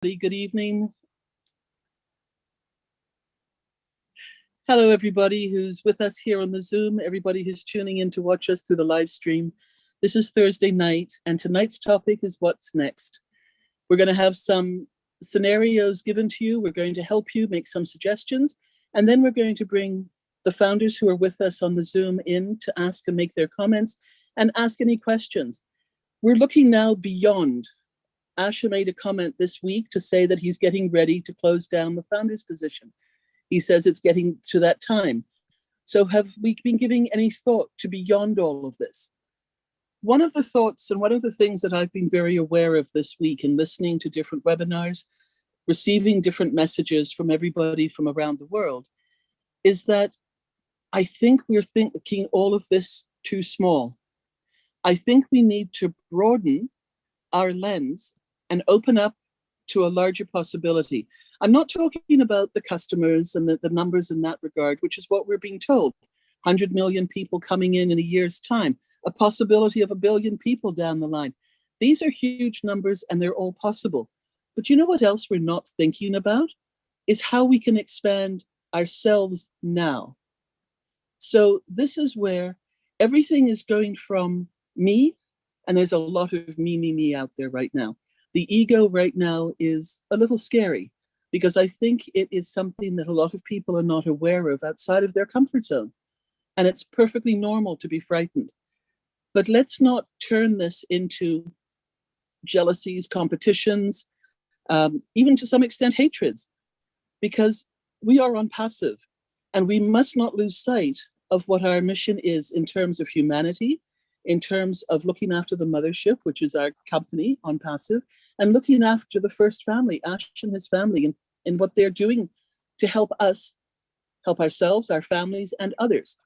Good evening. Hello, everybody who's with us here on the Zoom, everybody who's tuning in to watch us through the live stream. This is Thursday night, and tonight's topic is what's next. We're going to have some scenarios given to you. We're going to help you make some suggestions, and then we're going to bring the founders who are with us on the Zoom in to ask and make their comments and ask any questions. We're looking now beyond. Asha made a comment this week to say that he's getting ready to close down the founder's position. He says it's getting to that time. So have we been giving any thought to beyond all of this? One of the thoughts and one of the things that I've been very aware of this week in listening to different webinars, receiving different messages from everybody from around the world, is that I think we're thinking all of this too small. I think we need to broaden our lens and open up to a larger possibility. I'm not talking about the customers and the numbers in that regard, which is what we're being told. 100 million people coming in a year's time, a possibility of 1 billion people down the line. These are huge numbers and they're all possible. But you know what else we're not thinking about? Is how we can expand ourselves now. So this is where everything is going from me, and there's a lot of me out there right now. The ego right now is a little scary because I think it is something that a lot of people are not aware of outside of their comfort zone. And it's perfectly normal to be frightened. But let's not turn this into jealousies, competitions, even to some extent hatreds, because we are ONPASSIVE and we must not lose sight of what our mission is in terms of humanity, in terms of looking after the mothership, which is our company, ONPASSIVE, and looking after the first family, Ash and his family, and what they're doing to help us, help ourselves, our families, and others.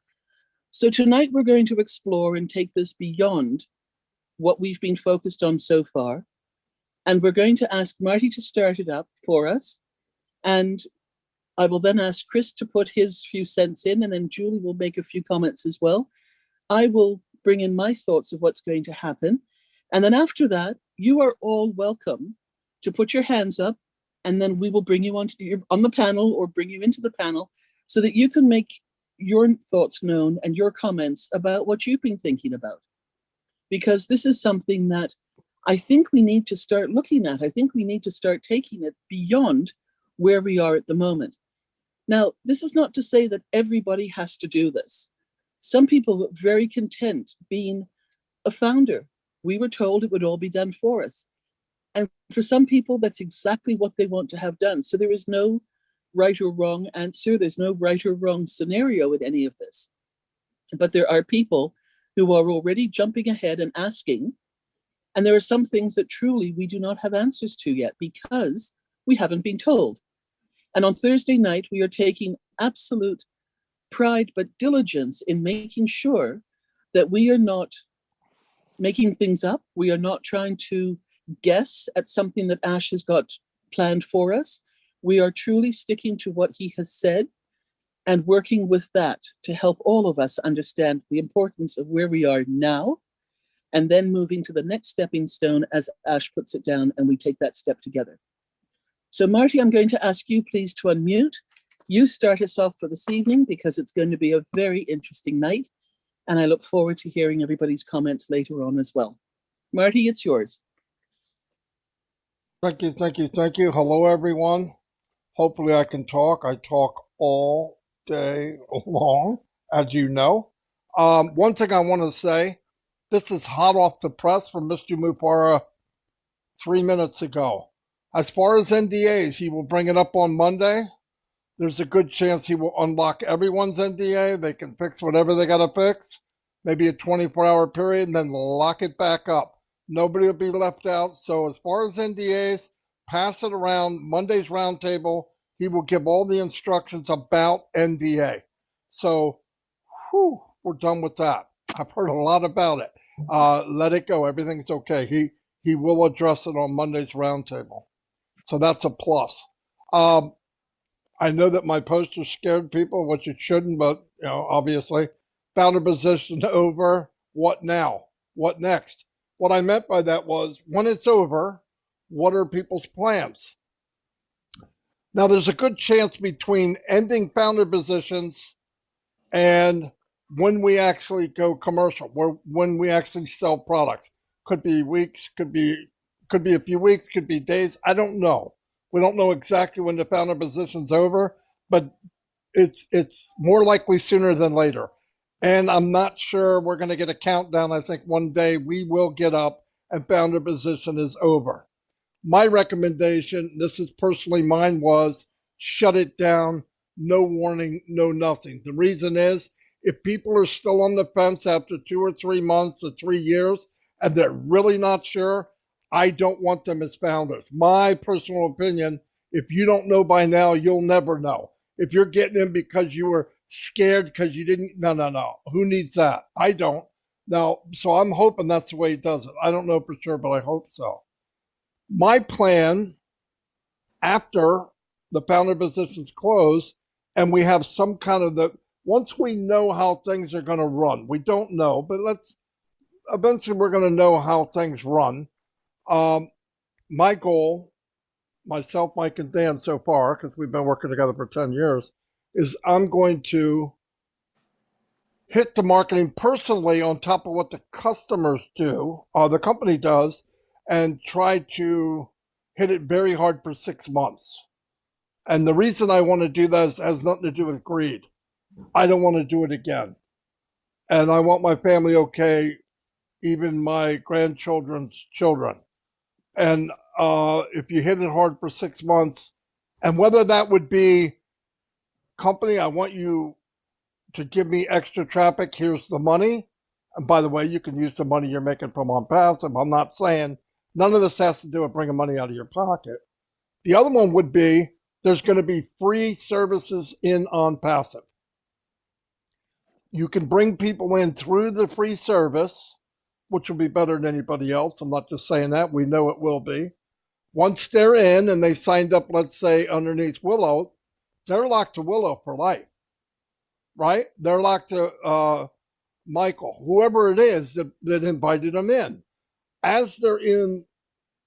So tonight we're going to explore and take this beyond what we've been focused on so far. And we're going to ask Marty to start it up for us. And I will then ask Chris to put his few cents in, and then Julie will make a few comments as well. I will bring in my thoughts of what's going to happen. And then after that, you are all welcome to put your hands up, and then we will bring you on the panel or bring you into the panel so that you can make your thoughts known and your comments about what you've been thinking about. Because this is something that I think we need to start looking at. I think we need to start taking it beyond where we are at the moment. Now, this is not to say that everybody has to do this. Some people were very content being a founder. We were told it would all be done for us. And for some people, that's exactly what they want to have done. So there is no right or wrong answer. There's no right or wrong scenario in any of this. But there are people who are already jumping ahead and asking. And there are some things that truly we do not have answers to yet because we haven't been told. And on Thursday night, we are taking absolute pride but diligence in making sure that we are not making things up. We are not trying to guess at something that Ash has got planned for us. We are truly sticking to what he has said and working with that to help all of us understand the importance of where we are now and then moving to the next stepping stone as Ash puts it down and we take that step together. So Marty, I'm going to ask you please to unmute. You start us off for this evening because it's going to be a very interesting night. And I look forward to hearing everybody's comments later on as well. Marty, it's yours. Thank you. Hello, everyone. Hopefully I can talk. I talk all day long, as you know. One thing I want to say, this is hot off the press from Mr. Mufara 3 minutes ago. As far as NDAs, he will bring it up on Monday. There's a good chance he will unlock everyone's NDA. They can fix whatever they got to fix, maybe a 24-hour period, and then lock it back up. Nobody will be left out. So as far as NDAs, pass it around. Monday's roundtable, he will give all the instructions about NDA. So we're done with that. I've heard a lot about it. Let it go. Everything's okay. He will address it on Monday's roundtable. So that's a plus. I know that my poster scared people, which it shouldn't, but obviously. Founder position over. What now? What next? What I meant by that was when it's over, what are people's plans? Now, there's a good chance between ending founder positions and when we actually go commercial, when we actually sell products. Could be weeks, could be a few weeks, could be days. I don't know. We don't know exactly when the founder position's over, but it's more likely sooner than later. And I'm not sure we're going to get a countdown. I think one day we will get up and founder position is over. My recommendation, this is personally mine, was shut it down, no warning, no nothing. The reason is if people are still on the fence after 2 or 3 months or 3 years and they're really not sure, I don't want them as founders. My personal opinion, if you don't know by now, you'll never know. If you're getting in because you were scared because you didn't, no. Who needs that? I don't. Now, so I'm hoping that's the way he does it. I don't know for sure, but I hope so. My plan after the founder positions close and we have some kind of once we know how things are going to run, we don't know, but eventually we're going to know how things run. My goal, myself, Mike, and Dan so far, because we've been working together for 10 years, is I'm going to hit the marketing personally on top of what the customers do, or the company does, and try to hit it very hard for 6 months. And the reason I want to do that has nothing to do with greed. I don't want to do it again. And I want my family okay, even my grandchildren's children. And if you hit it hard for 6 months, and whether that would be, company, I want you to give me extra traffic, here's the money. And by the way, you can use the money you're making from ONPASSIVE. I'm not saying none of this has to do with bringing money out of your pocket. The other one would be there's going to be free services in ONPASSIVE. You can bring people in through the free service, which will be better than anybody else. I'm not just saying that. We know it will be. Once they're in and they signed up, let's say, underneath Willow, they're locked to Willow for life, right? They're locked to Michael, whoever it is that invited them in. As they're in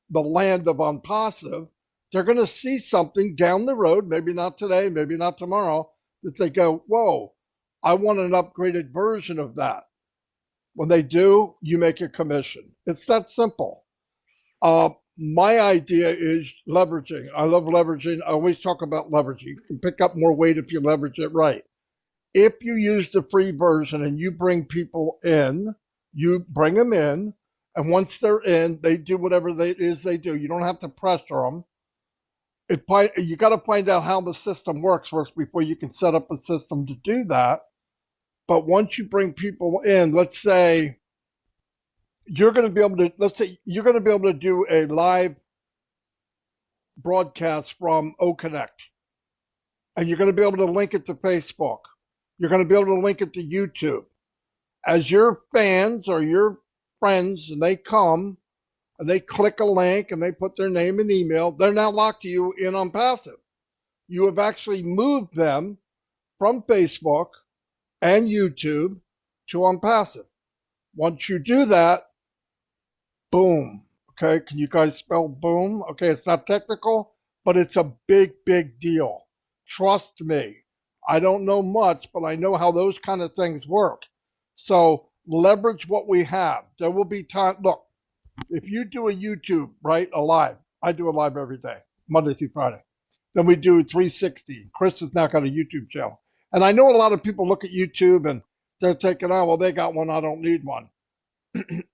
the land of ONPASSIVE, they're going to see something down the road, maybe not today, maybe not tomorrow, that they go, whoa, I want an upgraded version of that. When they do, you make a commission. It's that simple. My idea is leveraging. I love leveraging. I always talk about leveraging. You can pick up more weight if you leverage it right. If you use the free version and you bring people in, you bring them in, and once they're in, they do whatever it is they do. You don't have to pressure them. You got to find out how the system works first before you can set up a system to do that. But once you bring people in, let's say you're going to be able to do a live broadcast from OConnect, and you're going to be able to link it to Facebook. You're going to be able to link it to YouTube. As your fans or your friends, and they come and they click a link and they put their name and email, they're now locked to you in ONPASSIVE. You have actually moved them from Facebook and YouTube to ONPASSIVE. Once you do that, boom. Okay, can you guys spell boom? Okay, it's not technical, but it's a big, big deal. Trust me. I don't know much, but I know how those kind of things work. So leverage what we have. There will be time. Look, if you do a YouTube, right, a live, I do a live every day, Monday through Friday. Then we do 360. Chris has now got a YouTube channel. And I know a lot of people look at YouTube and they're thinking, oh, well, they got one, I don't need one.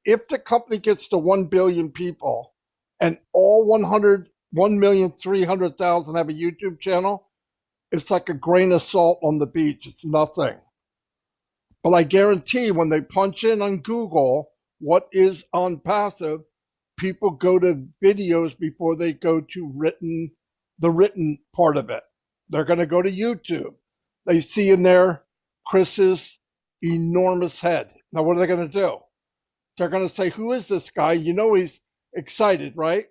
If the company gets to 1 billion people and all 1,300,000 have a YouTube channel, it's like a grain of salt on the beach. It's nothing. But I guarantee when they punch in on Google what is ONPASSIVE, people go to videos before they go to the written part of it. They're going to go to YouTube. They see in there Chris's enormous head. Now, what are they going to do? They're going to say, who is this guy? You know he's excited, right?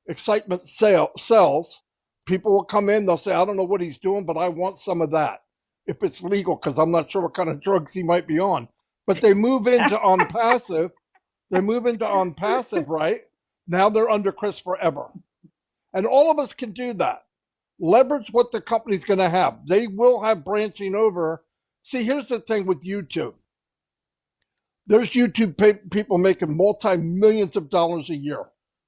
Excitement sells. People will come in, they'll say, I don't know what he's doing, but I want some of that. If it's legal, because I'm not sure what kind of drugs he might be on. But they move into ONPASSIVE. They move into ONPASSIVE, right? Now they're under Chris forever. And all of us can do that. Leverage what the company's going to have. They will have branching over. See, here's the thing with YouTube. There's YouTube people making multi-millions of dollars a year.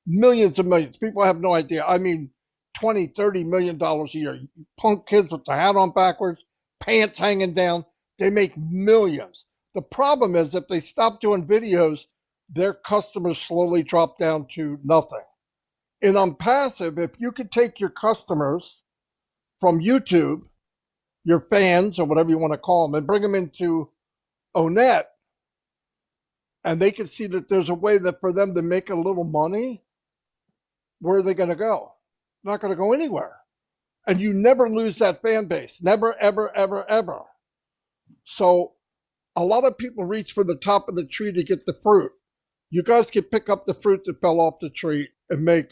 Millions and millions. People have no idea. I mean, 20, 30 million dollars a year. Punk kids with the hat on backwards, pants hanging down. They make millions. The problem is if they stop doing videos, their customers slowly drop down to nothing. And on passive, if you could take your customers from YouTube, your fans or whatever you want to call them, and bring them into Onet, and they can see that there's a way that for them to make a little money, where are they going to go? Not going to go anywhere. And you never lose that fan base. Never, ever, ever, ever. So a lot of people reach for the top of the tree to get the fruit. You guys can pick up the fruit that fell off the tree and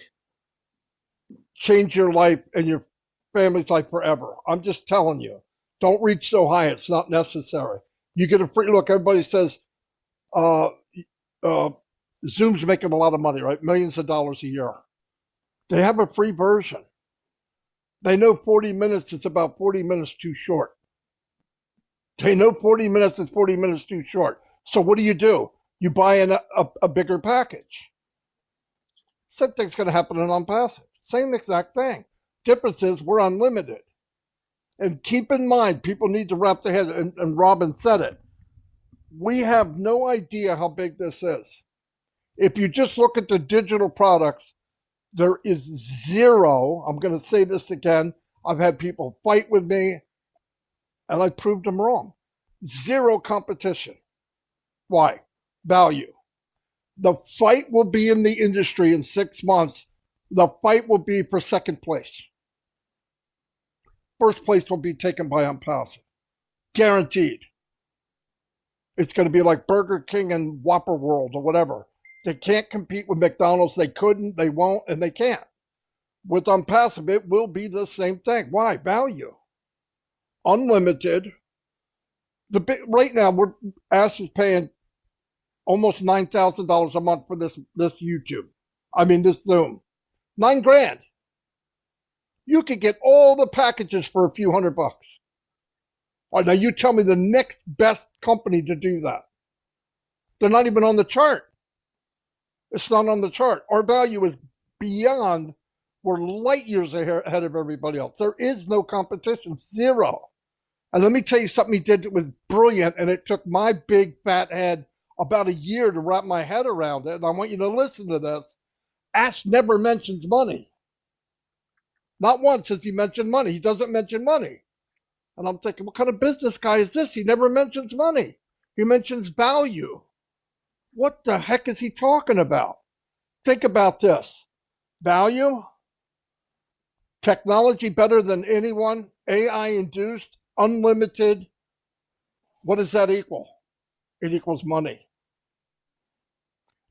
change your life and your family's life forever. I'm just telling you, don't reach so high. It's not necessary. You get a free look. Everybody says Zoom's making a lot of money, right? Millions of dollars a year. They have a free version. They know 40 minutes is about 40 minutes too short. They know 40 minutes is 40 minutes too short. So what do? You buy a bigger package. Same thing's going to happen in ONPASSIVE. Same exact thing. Difference is we're unlimited. And keep in mind, people need to wrap their head, and Robin said it. We have no idea how big this is. If you just look at the digital products, there is zero, I'm going to say this again, I've had people fight with me, and I proved them wrong. Zero competition. Why? Value. The fight will be in the industry in 6 months. The fight will be for second place. First place will be taken by ONPASSIVE. Guaranteed. It's going to be like Burger King and Whopper World or whatever. They can't compete with McDonald's. They couldn't, they won't, and they can't. With ONPASSIVE, it will be the same thing. Why? Value. Unlimited. Right now, Ash is paying almost $9,000 a month for this YouTube. This Zoom. $9,000. You could get all the packages for a few $100. All right, now you tell me the next best company to do that. They're not even on the chart. It's not on the chart. Our value is beyond, we're light years ahead of everybody else. There is no competition, zero. And let me tell you something he did that was brilliant, and it took my big fat head about a year to wrap my head around it. And I want you to listen to this. Ash never mentions money. Not once has he mentioned money. He doesn't mention money. And I'm thinking, what kind of business guy is this? He never mentions money. He mentions value. What the heck is he talking about? Think about this. Value, technology better than anyone, AI induced, unlimited. What does that equal? It equals money.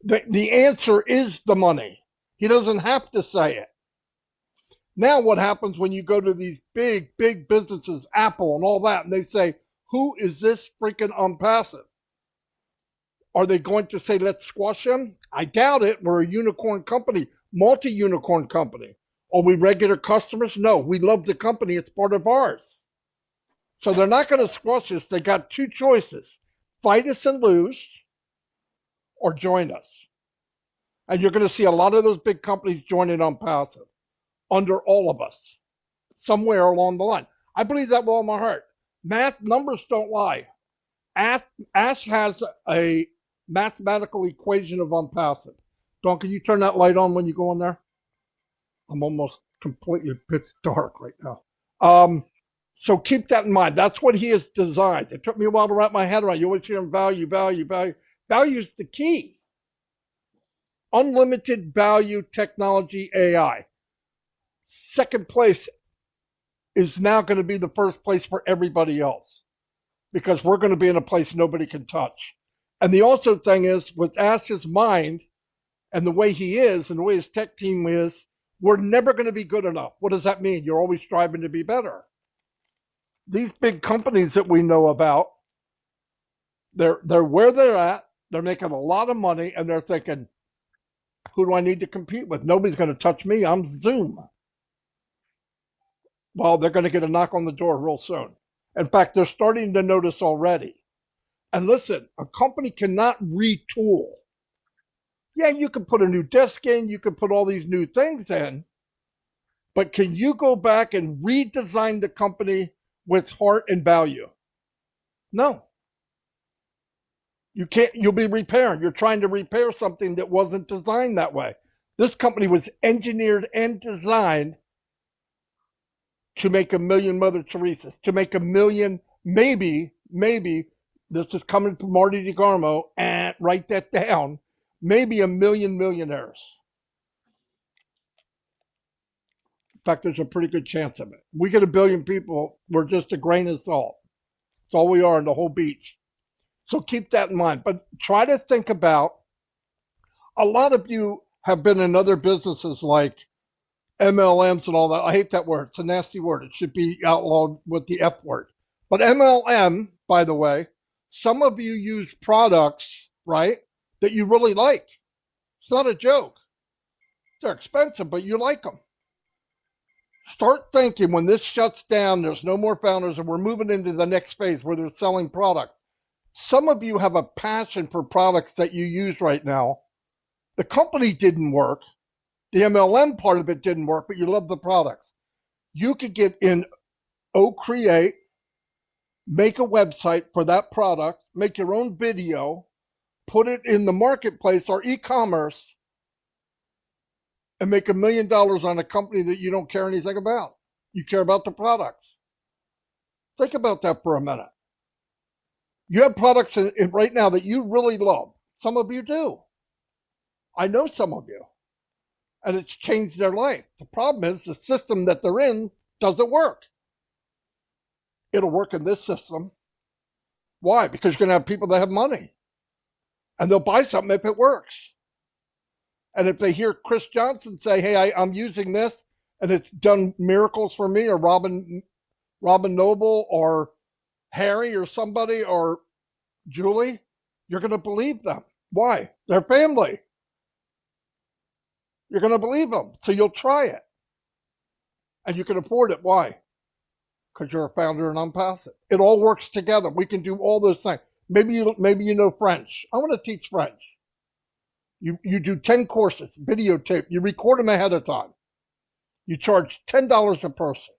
The answer is the money. He doesn't have to say it. Now what happens when you go to these big, big businesses, Apple and all that, and they say, who is this freaking ONPASSIVE? Are they going to say, let's squash him? I doubt it. We're a unicorn company, multi-unicorn company. Are we regular customers? No, we love the company. It's part of ours. So they're not going to squash us. They got two choices. Fight us and lose, or join us. And you're going to see a lot of those big companies joining ONPASSIVE under all of us, somewhere along the line. I believe that with all my heart. Math, numbers don't lie. Ash has a mathematical equation of ONPASSIVE. Don, can you turn that light on when you go in there? I'm almost completely pitch dark right now. So keep that in mind. That's what he has designed. It took me a while to wrap my head around. You always hear him value, value, value. Value is the key. Unlimited value technology AI. Second place is now going to be the first place for everybody else, because we're going to be in a place nobody can touch. And the also thing is, with Ash's mind and the way he is and the way his tech team is, we're never going to be good enough. What does that mean? You're always striving to be better. These big companies that we know about, they're where they're at. They're making a lot of money, and they're thinking, who do I need to compete with? Nobody's going to touch me. I'm Zoom. Well, they're going to get a knock on the door real soon. In fact, they're starting to notice already. And listen, a company cannot retool. Yeah, you can put a new desk in, you can put all these new things in, but can you go back and redesign the company with heart and value? No. You can't, you'll be repairing. You're trying to repair something that wasn't designed that way. This company was engineered and designed to make a million Mother Teresas, to make a million, maybe, this is coming from Marty DeGarmo, and write that down, maybe a million millionaires. In fact, there's a pretty good chance of it. We get a billion people, we're just a grain of salt. That's all we are in the whole beach. So keep that in mind. But try to think about, a lot of you have been in other businesses like MLMs and all that. I hate that word. It's a nasty word. It should be outlawed with the F word. But MLM, by the way, some of you use products, right, that you really like. It's not a joke. They're expensive, but you like them. Start thinking when this shuts down, there's no more founders, and we're moving into the next phase where they're selling products. Some of you have a passion for products that you use right now. The company didn't work. The MLM part of it didn't work, but you love the products. You could get in Create, make a website for that product, make your own video, put it in the marketplace or e-commerce, and make $1 million on a company that you don't care anything about. You care about the products. Think about that for a minute. You have products in right now that you really love. Some of you do. I know some of you. And it's changed their life. The problem is the system that they're in doesn't work. It'll work in this system. Why? Because you're going to have people that have money. And they'll buy something if it works. And if they hear Chris Johnson say, hey, I'm using this, and it's done miracles for me, or Robin Noble, or Harry, or somebody, or Julie, you're going to believe them. Why? They're family. You're going to believe them. So you'll try it. And you can afford it. Why? Because you're a founder in ONPASSIVE. It all works together. We can do all those things. Maybe you know French. I want to teach French. You do 10 courses, videotape. You record them ahead of time. You charge $10 a person.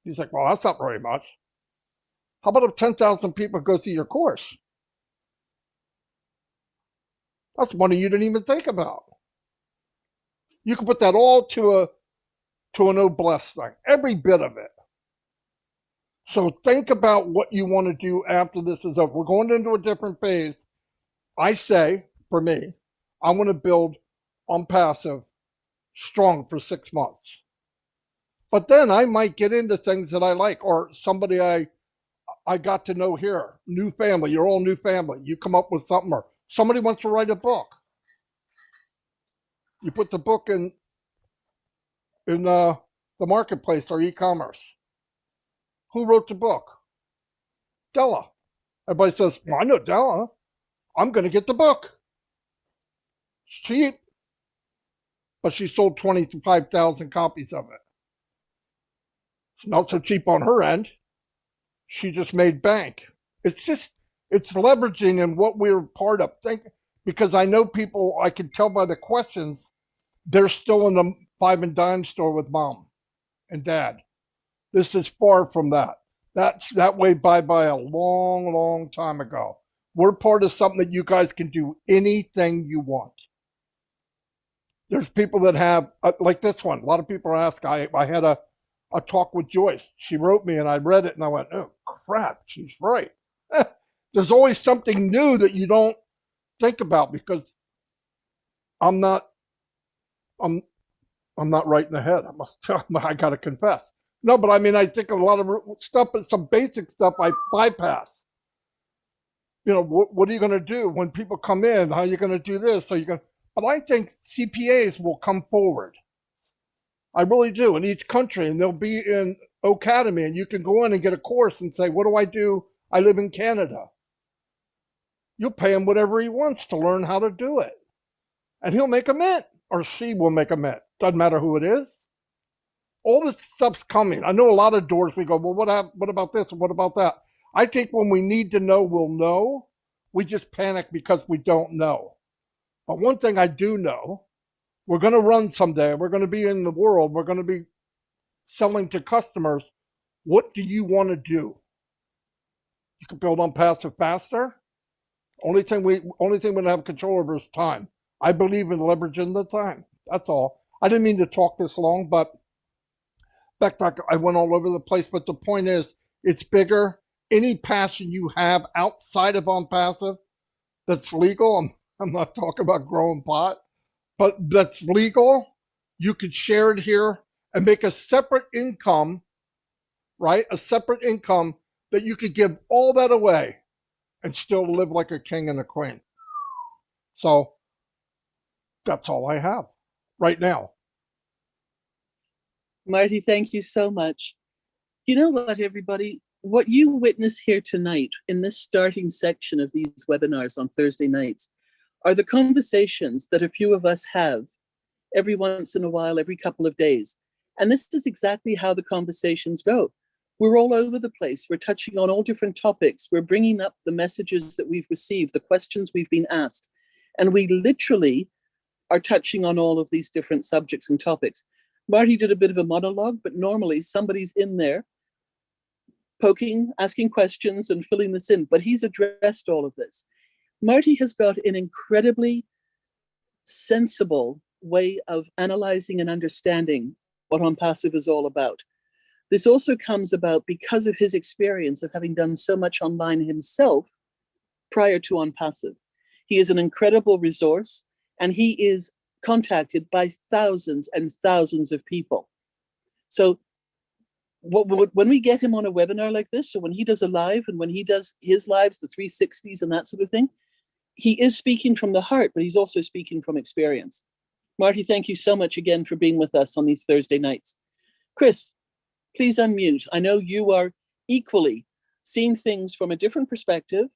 He's like, well, that's not very much. How about if 10,000 people go through your course? That's money you didn't even think about. You can put that all to an noblesse thing, every bit of it. So think about what you want to do after this is over. We're going into a different phase. I say, for me, I want to build ONPASSIVE strong for 6 months. But then I might get into things that I like, or somebody I got to know here, new family, your all new family. You come up with something, or somebody wants to write a book. You put the book in the marketplace or e-commerce. Who wrote the book? Della. Everybody says, well, I know Della. I'm going to get the book. It's cheap. But she sold 25,000 copies of it. It's not so cheap on her end. She just made bank. It's leveraging in what we're part of. Because I know people, I can tell by the questions, they're still in the five and dime store with mom and dad. This is far from that. That way by a long, long time ago. We're part of something that you guys can do anything you want. There's people that have, like this one, a lot of people ask, I had a talk with Joyce. She wrote me and I read it and I went, oh crap, she's right. There's always something new that you don't think about, because I'm not right in the head. I got to confess. No, but I mean, I think a lot of stuff, but some basic stuff I bypass. You know, what are you going to do when people come in? How are you going to do this? But I think CPAs will come forward. I really do, in each country, and they'll be in Academy, and you can go in and get a course and say, what do I do? I live in Canada. You'll pay him whatever he wants to learn how to do it. And he'll make a mint, or she will make a mint. Doesn't matter who it is. All this stuff's coming. I know a lot of doors we go, well, what about this and what about that? I think when we need to know, we'll know. We just panic because we don't know. But one thing I do know, we're going to run someday. We're going to be in the world. We're going to be selling to customers. What do you want to do? You can build ONPASSIVE faster. Only thing we don't have control over is time. I believe in leveraging the time. That's all. I didn't mean to talk this long, but back I went all over the place. But the point is, it's bigger. Any passion you have outside of ONPASSIVE that's legal. I'm not talking about growing pot, but that's legal. You could share it here and make a separate income, right? A separate income that you could give all that away and still live like a king and a queen. So that's all I have right now. Marty, thank you so much. You know what, everybody? What you witness here tonight in this starting section of these webinars on Thursday nights are the conversations that a few of us have every once in a while, every couple of days. And this is exactly how the conversations go. We're all over the place. We're touching on all different topics. We're bringing up the messages that we've received, the questions we've been asked. And we literally are touching on all of these different subjects and topics. Marty did a bit of a monologue, but normally somebody's in there poking, asking questions and filling this in, but he's addressed all of this. Marty has got an incredibly sensible way of analyzing and understanding what ONPASSIVE is all about. This also comes about because of his experience of having done so much online himself prior to ONPASSIVE. He is an incredible resource, and he is contacted by thousands and thousands of people. So when we get him on a webinar like this, or when he does a live and when he does his lives, the 360s and that sort of thing, he is speaking from the heart, but he's also speaking from experience. Marty, thank you so much again for being with us on these Thursday nights. Chris, please unmute. I know you are equally seeing things from a different perspective.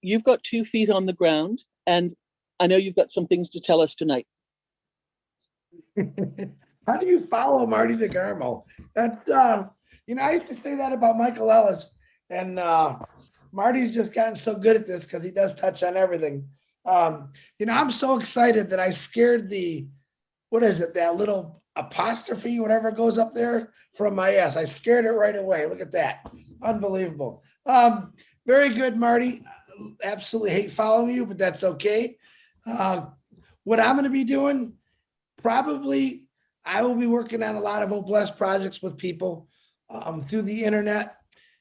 You've got 2 feet on the ground, and I know you've got some things to tell us tonight. How do you follow Marty DeGarmo? That's, I used to say that about Michael Ellis, and Marty's just gotten so good at this because he does touch on everything. I'm so excited that I scared that little apostrophe, whatever goes up there from my S. I scared it right away. Look at that. Unbelievable. Very good, Marty. Absolutely hate following you, but that's okay. What I'm going to be doing, probably I will be working on a lot of OBLESS projects with people through the internet,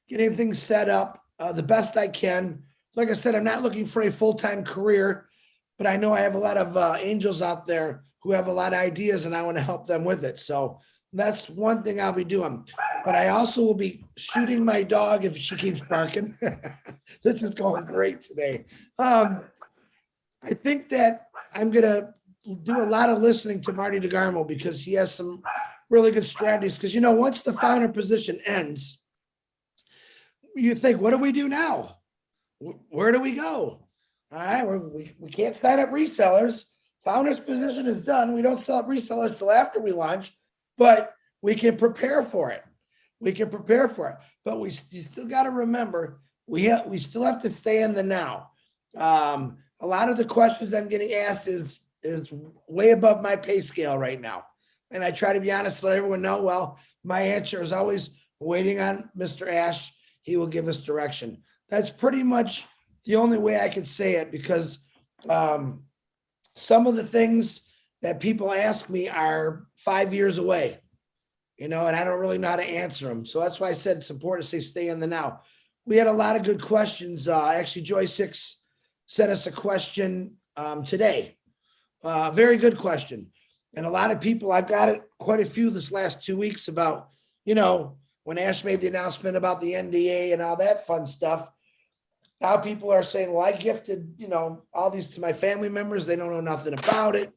getting things set up the best I can. Like I said, I'm not looking for a full-time career, but I know I have a lot of angels out there who have a lot of ideas, and I want to help them with it. So that's one thing I'll be doing. But I also will be shooting my dog if she keeps barking. This is going great today. I think that I'm going to do a lot of listening to Marty DeGarmo because he has some really good strategies. Because, once the founder position ends, you think, what do we do now? Where do we go? All right, we can't sign up resellers. Founder's position is done. We don't sell up resellers till after we launch, but we can prepare for it. But you still got to remember, we still have to stay in the now. A lot of the questions I'm getting asked is way above my pay scale right now. And I try to be honest, let everyone know, well, my answer is always waiting on Mr. Ash. He will give us direction. That's pretty much the only way I could say it, because some of the things that people ask me are 5 years away, and I don't really know how to answer them. So that's why I said it's important to say stay in the now. We had a lot of good questions. Actually, Joy 6 sent us a question today. Very good question. And a lot of people, I've got quite a few this last 2 weeks about, when Ash made the announcement about the NDA and all that fun stuff. Now people are saying, well, I gifted, all these to my family members. They don't know nothing about it.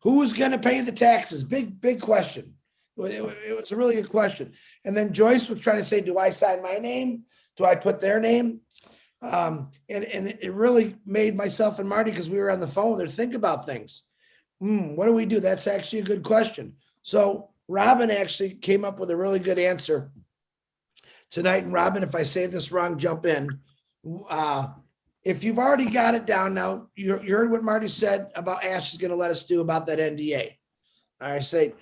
Who's going to pay the taxes? Big question. It was a really good question. And then Joyce was trying to say, do I sign my name? Do I put their name? And it really made myself and Marty, because we were on the phone there, think about things. What do we do? That's actually a good question. So Robin actually came up with a really good answer tonight. And Robin, if I say this wrong, jump in. If you've already got it down now, you heard what Marty said about Ash is going to let us do about that NDA. All right, say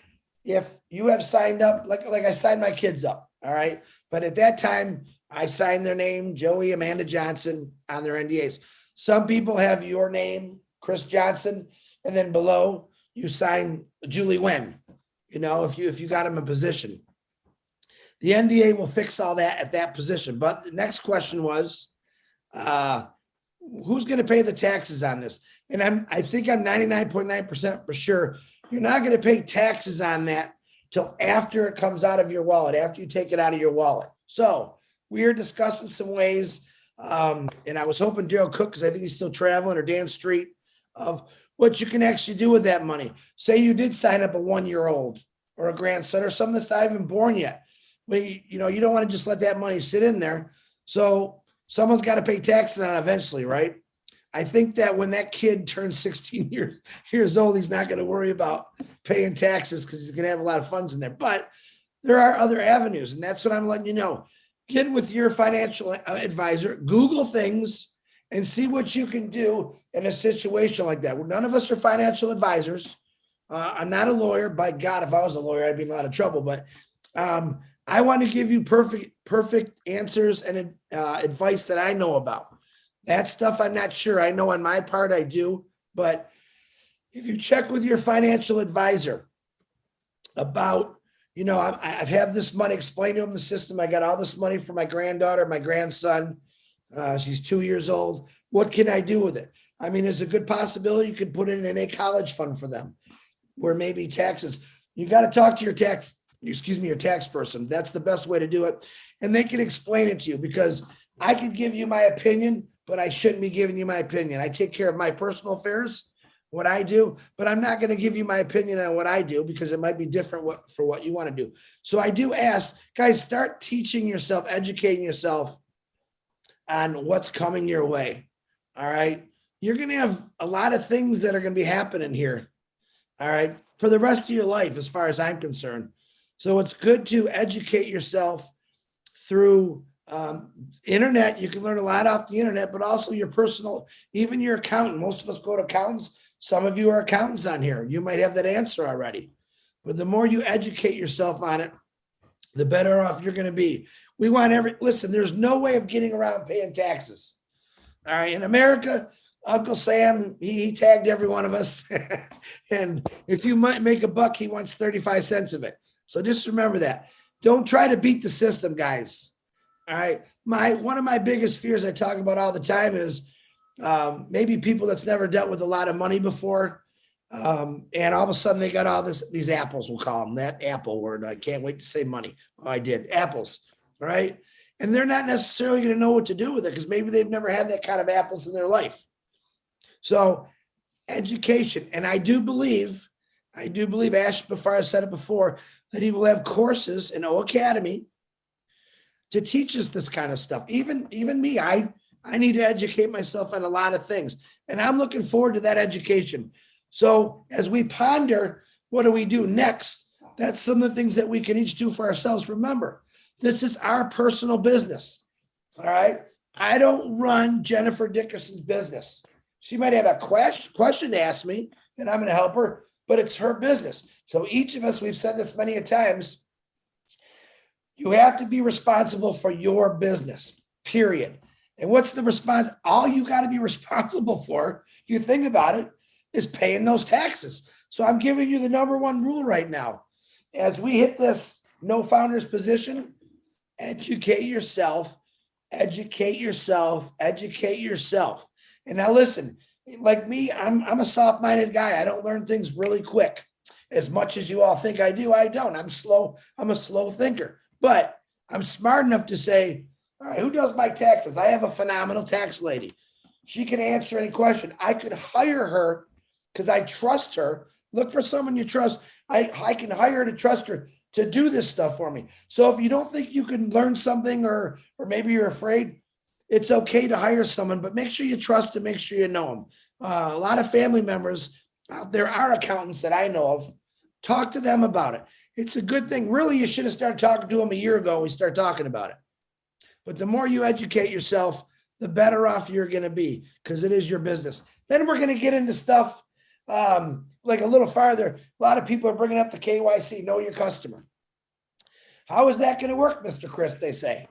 if you have signed up, like I signed my kids up, all right, but at that time I signed their name, Joey, Amanda Johnson, on their NDAs. Some people have your name, Chris Johnson, and then below you sign Julie Wen. You know, if you got them a position, the NDA will fix all that at that position. But the next question was, who's going to pay the taxes on this? And I think I'm 99.9% for sure. You're not going to pay taxes on that till after it comes out of your wallet, after you take it out of your wallet. So we are discussing some ways, and I was hoping Daryl Cook, because I think he's still traveling, or Dan Street, of what you can actually do with that money. Say you did sign up a 1-year-old or a grandson or someone that's not even born yet. But you don't want to just let that money sit in there. So someone's got to pay taxes on it eventually, right? I think that when that kid turns 16 years old, he's not going to worry about paying taxes because he's going to have a lot of funds in there. But there are other avenues, and that's what I'm letting you know. Get with your financial advisor, Google things, and see what you can do in a situation like that. None of us are financial advisors. I'm not a lawyer. By God, if I was a lawyer, I'd be in a lot of trouble. But I want to give you perfect answers and advice that I know about. That stuff I'm not sure. I know on my part I do. But if you check with your financial advisor about, I've had this money, explain to them the system. I got all this money for my granddaughter, my grandson. She's 2 years old. What can I do with it? I mean, there's a good possibility you could put it in a college fund for them, where maybe taxes. You got to talk to your tax person. That's the best way to do it. And they can explain it to you, because I can give you my opinion, but I shouldn't be giving you my opinion. I take care of my personal affairs, what I do, but I'm not going to give you my opinion on what I do, because it might be different for what you want to do. So I do ask, guys, start teaching yourself, educating yourself on what's coming your way. All right. You're going to have a lot of things that are going to be happening here. All right. For the rest of your life, as far as I'm concerned. So it's good to educate yourself through internet. You can learn a lot off the internet, but also your personal, even your accountant. Most of us go to accountants. Some of you are accountants on here. You might have that answer already. But the more you educate yourself on it, the better off you're going to be. We want listen, there's no way of getting around paying taxes. All right. In America, Uncle Sam, he tagged every one of us. And if you might make a buck, he wants 35 cents of it. So just remember that. Don't try to beat the system, guys. All right. One of my biggest fears I talk about all the time is maybe people that's never dealt with a lot of money before. And all of a sudden they got all these apples, we'll call them that Apple word. I can't wait to say money. Oh, I did. Apples. All right. And they're not necessarily going to know what to do with it, because maybe they've never had that kind of apples in their life. So education. And I do believe Ash, before I said it before, that he will have courses in O Academy to teach us this kind of stuff. Even me, I need to educate myself on a lot of things. And I'm looking forward to that education. So as we ponder, what do we do next? That's some of the things that we can each do for ourselves. Remember, this is our personal business. All right. I don't run Jennifer Dickerson's business. She might have a question to ask me, and I'm going to help her, but it's her business. So each of us, we've said this many a times, you have to be responsible for your business, period. And what's the response? All you got to be responsible for, if you think about it, is paying those taxes. So I'm giving you the number one rule right now. As we hit this no founders position, educate yourself, educate yourself, educate yourself. And now listen, like me, I'm a soft-minded guy. I don't learn things really quick. As much as you all think I do, I don't. I'm slow. I'm a slow thinker, but I'm smart enough to say, all right, who does my taxes? I have a phenomenal tax lady. She can answer any question. I could hire her because I trust her. Look for someone you trust. I can hire her to trust her to do this stuff for me. So if you don't think you can learn something, or maybe you're afraid, it's okay to hire someone, but make sure you trust them, make sure you know them. A lot of family members out there are accountants that I know of. Talk to them about it. It's a good thing. Really, you should have started talking to them a year ago when we start talking about it. But the more you educate yourself, the better off you're going to be, because it is your business. Then we're going to get into stuff like a little farther. A lot of people are bringing up the KYC, know your customer. How is that going to work, Mr. Chris, they say.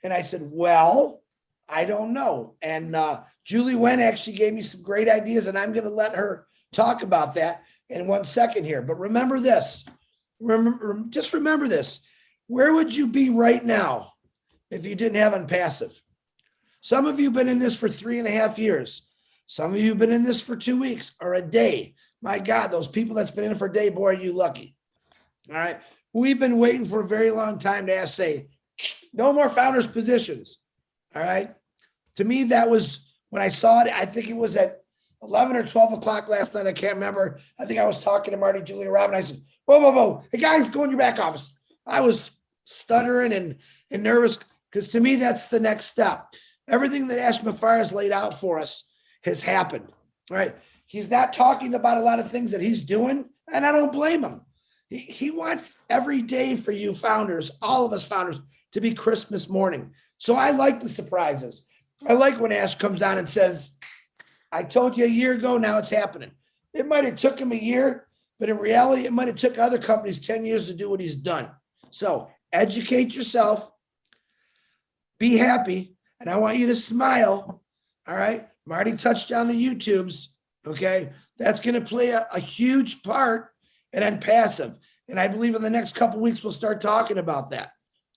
And I said, well, I don't know. And Julie Wen actually gave me some great ideas, and I'm going to let her talk about that in 1 second here. But remember this. Just remember this. Where would you be right now if you didn't have ONPASSIVE? Some of you have been in this for 3.5 years. Some of you have been in this for 2 weeks or a day. My God, those people that's been in it for a day, boy, are you lucky. All right. We've been waiting for a very long time to say, no more founders positions. All right. To me, that was when I saw it. I think it was at 11 or 12 o'clock last night. I can't remember. I think I was talking to Marty, Julie, and Robin. I said, whoa, whoa, whoa. Hey, guys, go in your back office. I was stuttering and nervous because to me, that's the next step. Everything that Ash Mafar has laid out for us has happened. All right. He's not talking about a lot of things that he's doing, and I don't blame him. He wants every day for you founders, all of us founders, to be Christmas morning. So I like the surprises. I like when Ash comes on and says, I told you a year ago, now it's happening. It might have took him a year, but in reality, it might have took other companies 10 years to do what he's done. So educate yourself, be happy, and I want you to smile. All right. Marty touched on the YouTubes. Okay. That's going to play a huge part in ONPASSIVE. And I believe in the next couple of weeks, we'll start talking about that.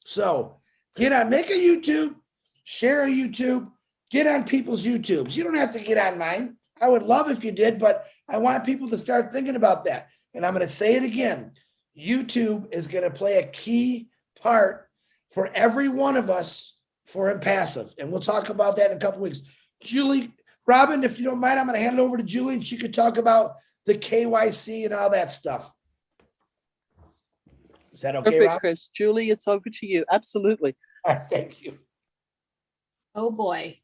So get on, make a YouTube, share a YouTube, get on people's YouTubes. You don't have to get on mine. I would love if you did, but I want people to start thinking about that. And I'm going to say it again. YouTube is going to play a key part for every one of us for ONPASSIVE. And we'll talk about that in a couple of weeks. Julie, Robin, if you don't mind, I'm going to hand it over to Julie and she could talk about the KYC and all that stuff. Is that okay, Perfect, Rob? Chris. Julie, it's over to you. Absolutely. All right, thank you. Oh boy.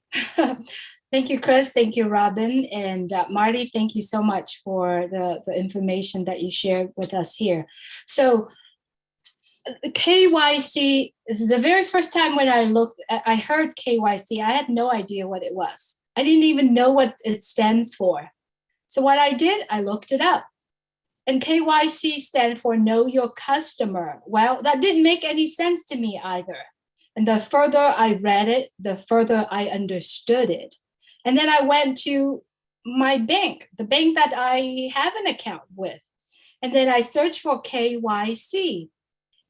Thank you, Chris. Thank you, Robin. And Marty, thank you so much for the information that you shared with us here. So KYC is the very first time when I heard KYC, I had no idea what it was. I didn't even know what it stands for. So what I did, I looked it up. And KYC stands for Know Your Customer. Well, that didn't make any sense to me either. And the further I read it, the further I understood it. And then I went to my bank, the bank that I have an account with. And then I searched for KYC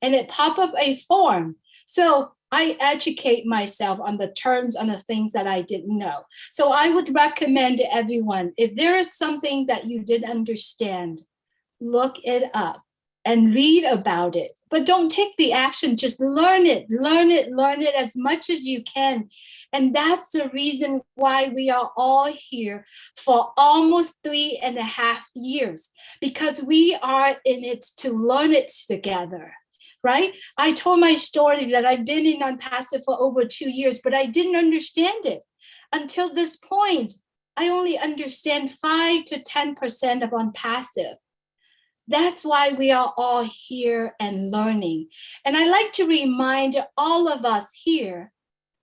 and it popped up a form. So I educate myself on the terms, on the things that I didn't know. So I would recommend to everyone, if there is something that you didn't understand, look it up and read about it. But don't take the action, just learn it as much as you can. And that's the reason why we are all here for almost 3.5 years, because we are in it to learn it together. Right? I told my story that I've been in ONPASSIVE for over 2 years, but I didn't understand it. Until this point, I only understand 5 to 10% of ONPASSIVE. That's why we are all here and learning. And I like to remind all of us here,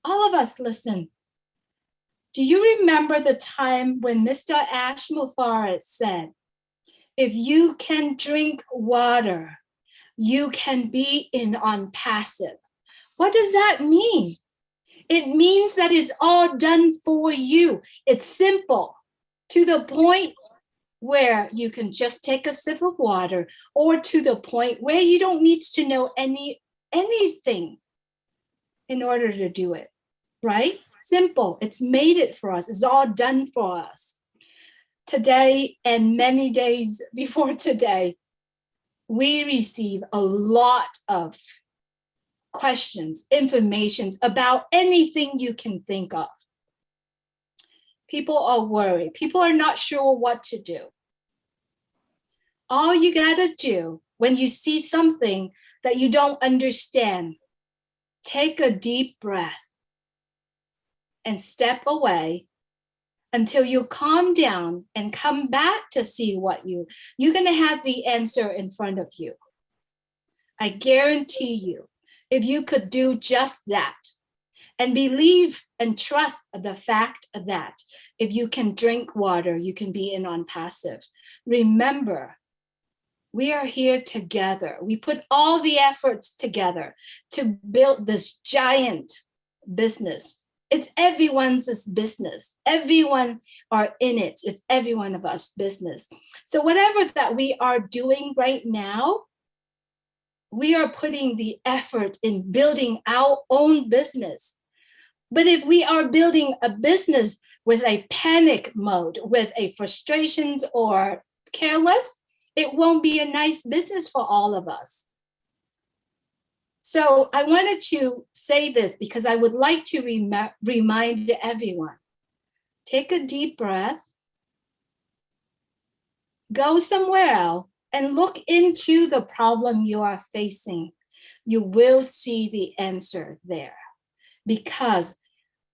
all of us listen. Do you remember the time when Mr. Ash Mufarad said, if you can drink water, you can be in ONPASSIVE? What does that mean? It means that it's all done for you. It's simple, to the point where you can just take a sip of water, or to the point where you don't need to know anything in order to do it, right? Simple. It's made it for us. It's all done for us. Today and many days before today, we receive a lot of questions, information about anything you can think of. People are worried. People are not sure what to do. All you gotta do when you see something that you don't understand, take a deep breath and step away until you calm down and come back to see what you're gonna have the answer in front of you. I guarantee you, if you could do just that and believe and trust the fact that if you can drink water, you can be in ONPASSIVE. Remember, we are here together. We put all the efforts together to build this giant business. It's everyone's business. Everyone are in it. It's every one of us business. So whatever that we are doing right now, we are putting the effort in building our own business. But if we are building a business with a panic mode, with a frustrations or careless, it won't be a nice business for all of us. So I wanted to say this because I would like to remind everyone, take a deep breath, go somewhere else and look into the problem you are facing. You will see the answer there. Because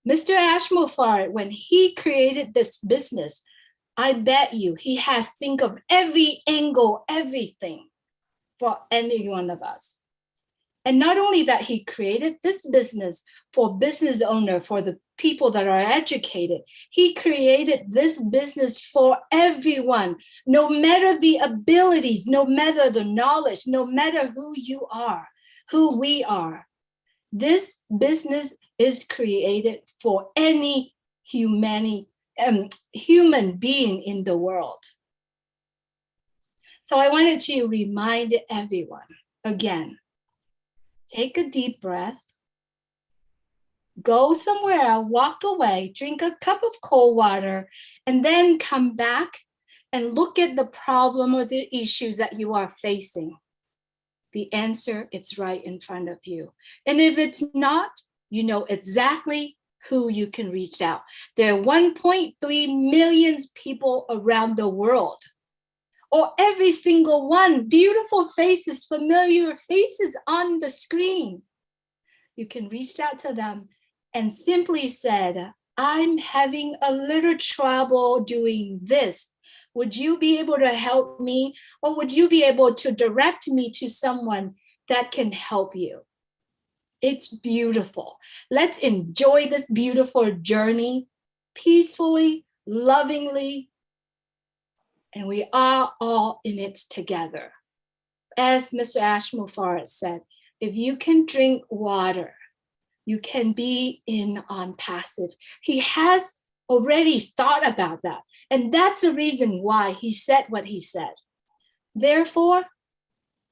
Mr. Ashmofar, when he created this business, I bet you he has think of every angle, everything for any one of us. And not only that, he created this business for business owner, for the people that are educated. He created this business for everyone, no matter the abilities, no matter the knowledge, no matter who you are, who we are. This business is created for any human being in the world. So I wanted to remind everyone again, take a deep breath, go somewhere else, walk away, drink a cup of cold water, and then come back and look at the problem or the issues that you are facing. The answer, it's right in front of you. And if it's not, you know exactly who you can reach out. There are 1.3 million people around the world, or every single one, beautiful faces, familiar faces on the screen. You can reach out to them and simply said, I'm having a little trouble doing this. Would you be able to help me? Or would you be able to direct me to someone that can help you? It's beautiful. Let's enjoy this beautiful journey peacefully, lovingly, and we are all in it together. As Mr. Ashmofar said, if you can drink water, you can be in ONPASSIVE. He has already thought about that. And that's the reason why he said what he said. Therefore,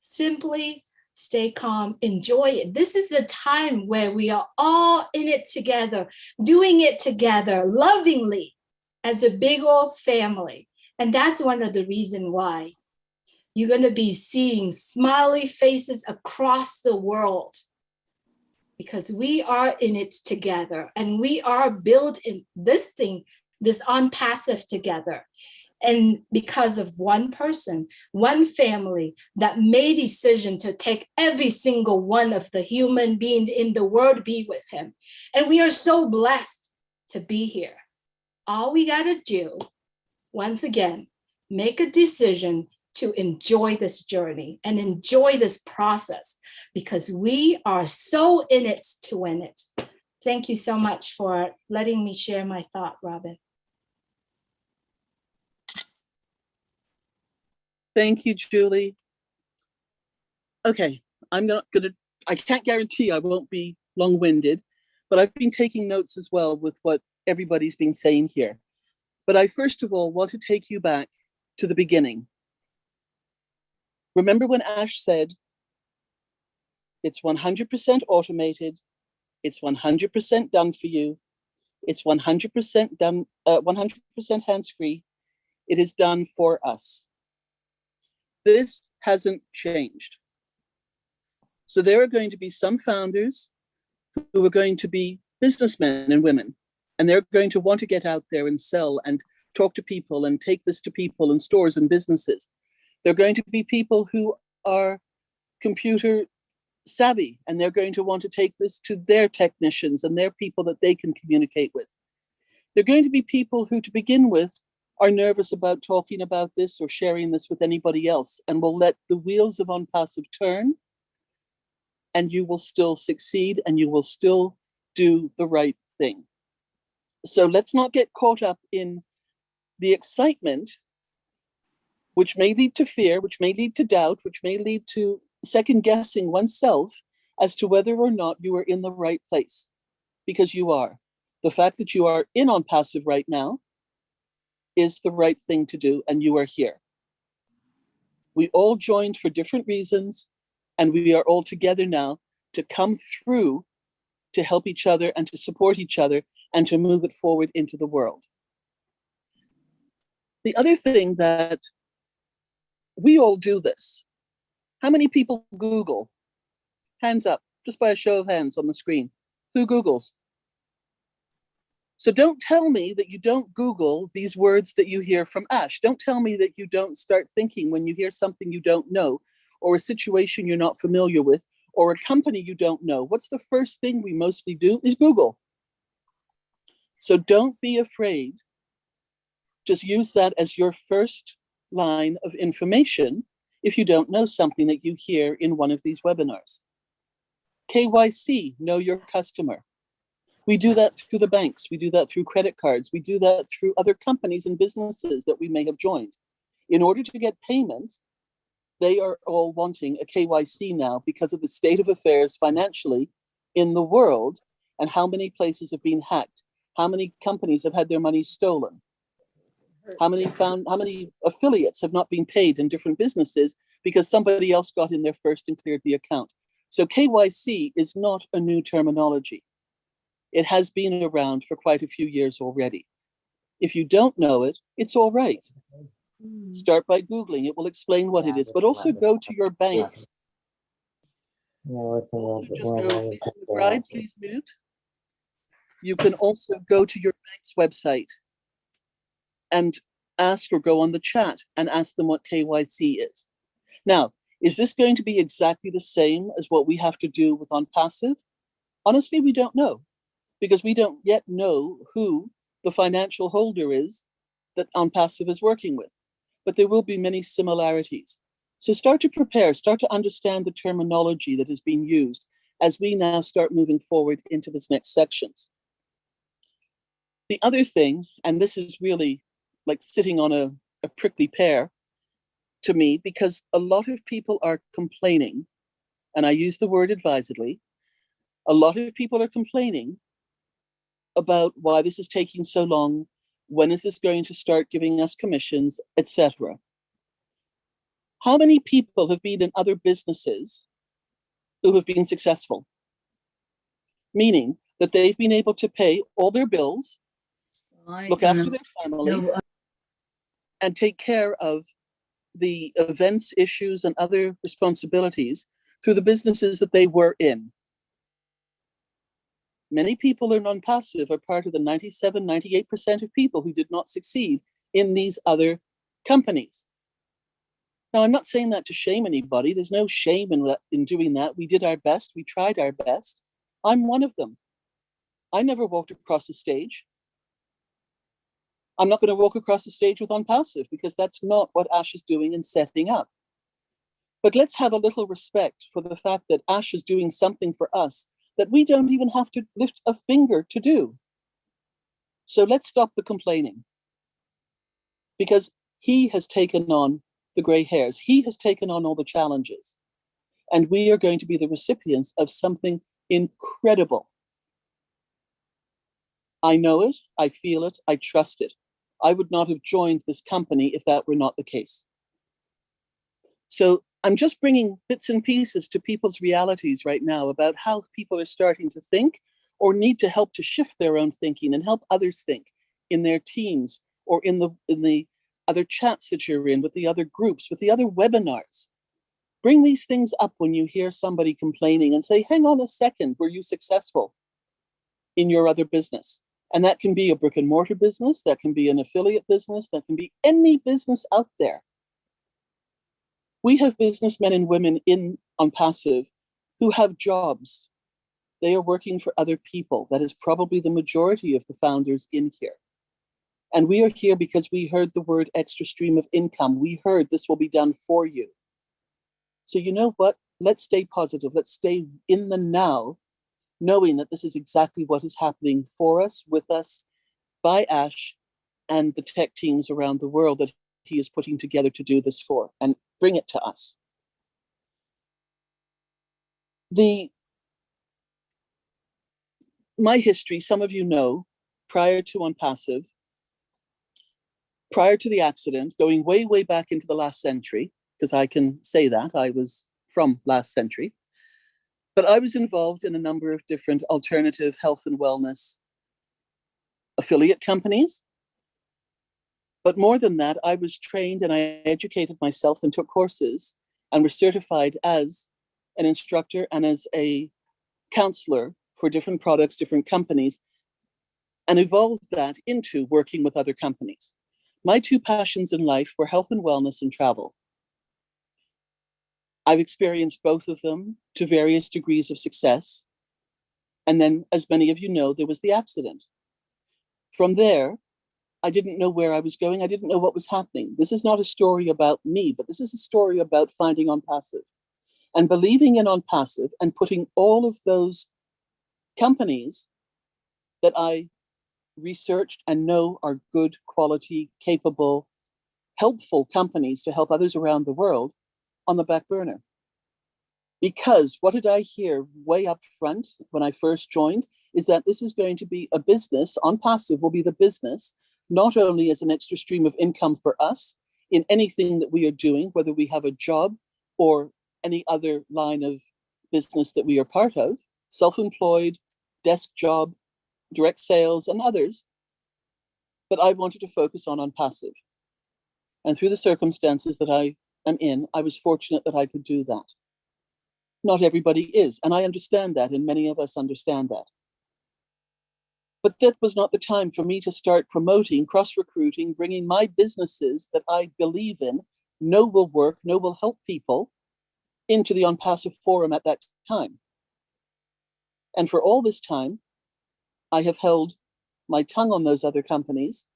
simply stay calm, enjoy it. This is a time where we are all in it together, doing it together, lovingly, as a big old family. And that's one of the reasons why you're going to be seeing smiley faces across the world, because we are in it together and we are building this thing, this ONPASSIVE together. And because of one person, one family that made a decision to take every single one of the human beings in the world be with him. And we are so blessed to be here. All we got to do, once again, make a decision to enjoy this journey and enjoy this process, because we are so in it to win it. Thank you so much for letting me share my thought, Robin. Thank you, Julie. Okay, I can't guarantee I won't be long-winded, but I've been taking notes as well with what everybody's been saying here. But I first of all want to take you back to the beginning. Remember when Ash said, it's 100% automated, it's 100% done for you, it's 100% done, 100% hands-free, it is done for us. This hasn't changed. So there are going to be some founders who are going to be businessmen and women, and they're going to want to get out there and sell and talk to people and take this to people in stores and businesses. They're going to be people who are computer savvy, and they're going to want to take this to their technicians and their people that they can communicate with. They're going to be people who, to begin with, are nervous about talking about this or sharing this with anybody else, and will let the wheels of ONPASSIVE turn and you will still succeed and you will still do the right thing. So let's not get caught up in the excitement, which may lead to fear, which may lead to doubt, which may lead to second guessing oneself as to whether or not you are in the right place, because you are. The fact that you are in ONPASSIVE right now is the right thing to do, and you are here. We all joined for different reasons, and we are all together now to come through to help each other and to support each other and to move it forward into the world. The other thing that we all do this. How many people Google? Hands up, just by a show of hands on the screen. Who Googles? So don't tell me that you don't Google these words that you hear from Ash. Don't tell me that you don't start thinking when you hear something you don't know, or a situation you're not familiar with, or a company you don't know. What's the first thing we mostly do is Google. So don't be afraid. Just use that as your first line of information if you don't know something that you hear in one of these webinars. KYC, know your customer. We do that through the banks. We do that through credit cards. We do that through other companies and businesses that we may have joined. In order to get payment, they are all wanting a KYC now because of the state of affairs financially in the world and how many places have been hacked, how many companies have had their money stolen, how many affiliates have not been paid in different businesses because somebody else got in there first and cleared the account. So KYC is not a new terminology. It has been around for quite a few years already. If you don't know it, it's all right. Start by Googling. It will explain what it is, but also go to your bank. Also just go, McBride, please mute. You can also go to your bank's website and ask, or go on the chat and ask them what KYC is. Now, is this going to be exactly the same as what we have to do with ONPASSIVE? Honestly, we don't know, because we don't yet know who the financial holder is that ONPASSIVE is working with, but there will be many similarities. So start to prepare, start to understand the terminology that is being used as we now start moving forward into this next sections. The other thing, and this is really like sitting on a prickly pear to me, because a lot of people are complaining, and I use the word advisedly, a lot of people are complaining about why this is taking so long, when is this going to start giving us commissions, etc. How many people have been in other businesses who have been successful? Meaning that they've been able to pay all their bills, look after their family, and take care of the events, issues, and other responsibilities through the businesses that they were in. Many people in ONPASSIVE are part of the 97, 98% of people who did not succeed in these other companies. Now, I'm not saying that to shame anybody. There's no shame in doing that. We did our best. We tried our best. I'm one of them. I never walked across the stage. I'm not going to walk across the stage with ONPASSIVE because that's not what Ash is doing and setting up. But let's have a little respect for the fact that Ash is doing something for us that we don't even have to lift a finger to do. So let's stop the complaining, because he has taken on the gray hairs. He has taken on all the challenges, and we are going to be the recipients of something incredible. I know it, I feel it, I trust it. I would not have joined this company if that were not the case. So I'm just bringing bits and pieces to people's realities right now about how people are starting to think or need to help to shift their own thinking and help others think in their teams or in the other chats that you're in, with the other groups, with the other webinars. Bring these things up when you hear somebody complaining and say, hang on a second, were you successful in your other business? And that can be a brick and mortar business, that can be an affiliate business, that can be any business out there. We have businessmen and women in ONPASSIVE who have jobs. They are working for other people. That is probably the majority of the founders in here. And we are here because we heard the word extra stream of income. We heard this will be done for you. So you know what? let's stay positive. Let's stay in the now, knowing that this is exactly what is happening for us, with us, by Ash and the tech teams around the world that he is putting together to do this for and bring it to us. My history, some of you know, prior to ONPASSIVE, prior to the accident, going way, way back into the last century, because I can say that, I was from last century, but I was involved in a number of different alternative health and wellness affiliate companies. But more than that, I was trained and I educated myself and took courses and was certified as an instructor and as a counselor for different products, different companies, and evolved that into working with other companies. My two passions in life were health and wellness and travel. I've experienced both of them to various degrees of success. And then, as many of you know, there was the accident. From there, I didn't know where I was going. I didn't know what was happening. This is not a story about me, but this is a story about finding ONPASSIVE and believing in ONPASSIVE and putting all of those companies that I researched and know are good, quality, capable, helpful companies to help others around the world on the back burner. Because what did I hear way up front when I first joined is that this is going to be a business. ONPASSIVE will be the business, not only as an extra stream of income for us in anything that we are doing, whether we have a job or any other line of business that we are part of, self-employed, desk job, direct sales, and others. But I wanted to focus on ONPASSIVE. And through the circumstances that I am in, I was fortunate that I could do that. Not everybody is, and I understand that, and many of us understand that. But that was not the time for me to start promoting, cross-recruiting, bringing my businesses that I believe in, know will work, know will help people, into the ONPASSIVE forum at that time. And for all this time, I have held my tongue on those other companies,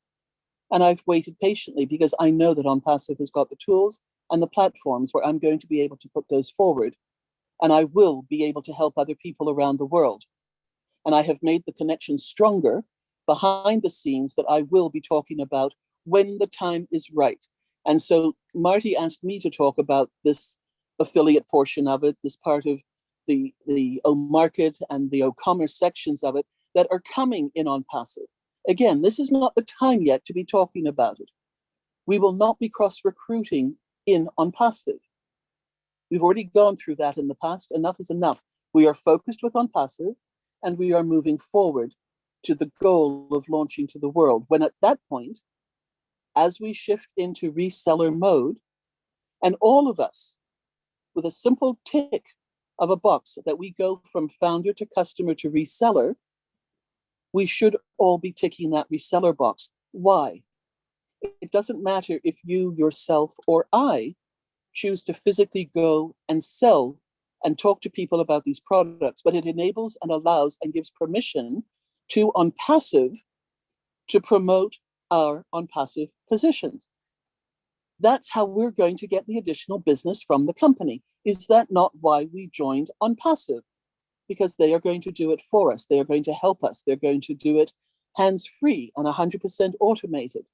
and I've waited patiently because I know that ONPASSIVE has got the tools and the platforms where I'm going to be able to put those forward, and I will be able to help other people around the world. And I have made the connection stronger behind the scenes that I will be talking about when the time is right. And so Marty asked me to talk about this affiliate portion of it, this part of the O-market and the O-commerce sections of it that are coming in ONPASSIVE. Again, this is not the time yet to be talking about it. We will not be cross-recruiting in ONPASSIVE. We've already gone through that in the past. Enough is enough. We are focused with ONPASSIVE, and we are moving forward to the goal of launching to the world. When at that point, as we shift into reseller mode, and all of us, with a simple tick of a box that we go from founder to customer to reseller, we should all be ticking that reseller box. Why? It doesn't matter if you, yourself, or I choose to physically go and sell and talk to people about these products, but it enables and allows and gives permission to ONPASSIVE to promote our ONPASSIVE positions. That's how we're going to get the additional business from the company. Is that not why we joined ONPASSIVE? Because they are going to do it for us. They are going to help us. They're going to do it hands-free and 100% automated.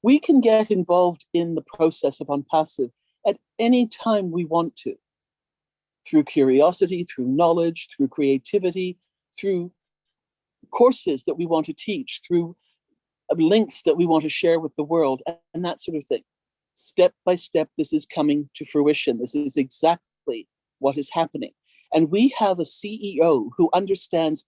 We can get involved in the process of ONPASSIVE at any time we want to, through curiosity, through knowledge, through creativity, through courses that we want to teach, through links that we want to share with the world, and that sort of thing. Step by step, this is coming to fruition. This is exactly what is happening. And we have a CEO who understands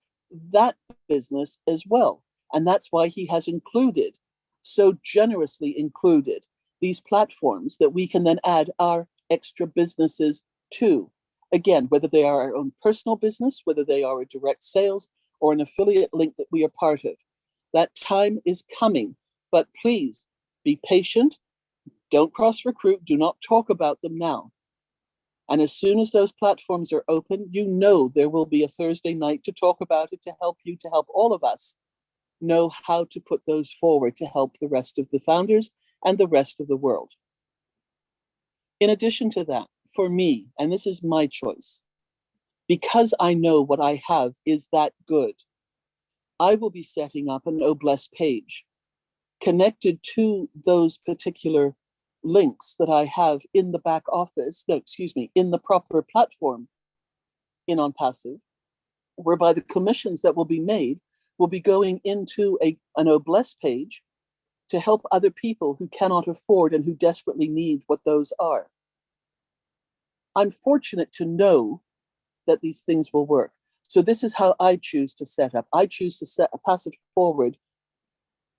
that business as well. And that's why he has included, so generously included, these platforms that we can then add our extra businesses to. Again, whether they are our own personal business, whether they are a direct sales or an affiliate link that we are part of. That time is coming, but please be patient. Don't cross-recruit. Do not talk about them now. And as soon as those platforms are open, you know there will be a Thursday night to talk about it, to help you, to help all of us know how to put those forward to help the rest of the founders and the rest of the world. In addition to that, for me, and this is my choice, because I know what I have is that good, I will be setting up an OBLES page connected to those particular links that I have in the back office, no, excuse me, in the proper platform in ONPASSIVE, whereby the commissions that will be made will be going into an OBLES page to help other people who cannot afford and who desperately need what those are. I'm fortunate to know that these things will work. So this is how I choose to set up. I choose to pass it forward.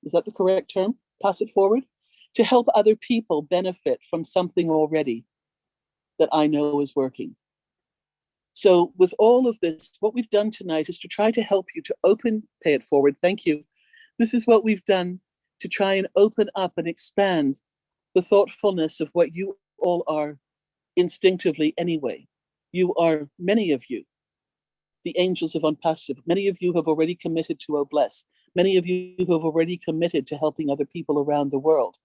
Is that the correct term? Pass it forward? To help other people benefit from something already that I know is working. So with all of this, what we've done tonight is to try to help you to pay it forward. Thank you. This is what we've done to try and open up and expand the thoughtfulness of what you all are instinctively anyway. You are, many of you, the angels of ONPASSIVE. Many of you have already committed to OBLES. Many of you have already committed to helping other people around the world.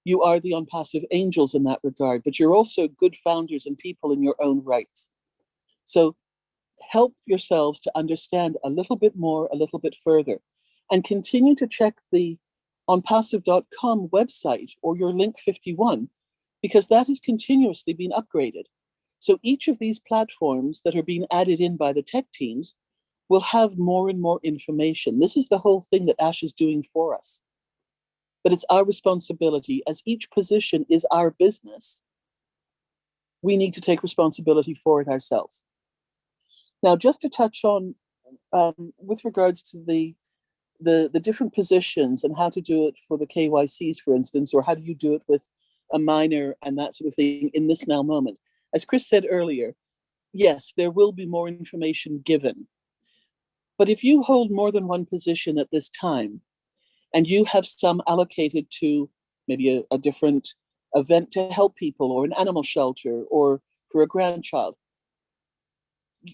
You are the ONPASSIVE angels in that regard, but you're also good founders and people in your own rights. So help yourselves to understand a little bit more, a little bit further, and continue to check the onpassive.com website or your link 51, because that has continuously been upgraded. So each of these platforms that are being added in by the tech teams will have more and more information. This is the whole thing that Ash is doing for us. But it's our responsibility, as each position is our business, we need to take responsibility for it ourselves. Now, just to touch on, with regards to the different positions and how to do it for the KYCs, for instance, or how do you do it with a minor and that sort of thing in this now moment. As Chris said earlier, yes, there will be more information given. But if you hold more than one position at this time, and you have some allocated to maybe a different event to help people, or an animal shelter, or for a grandchild,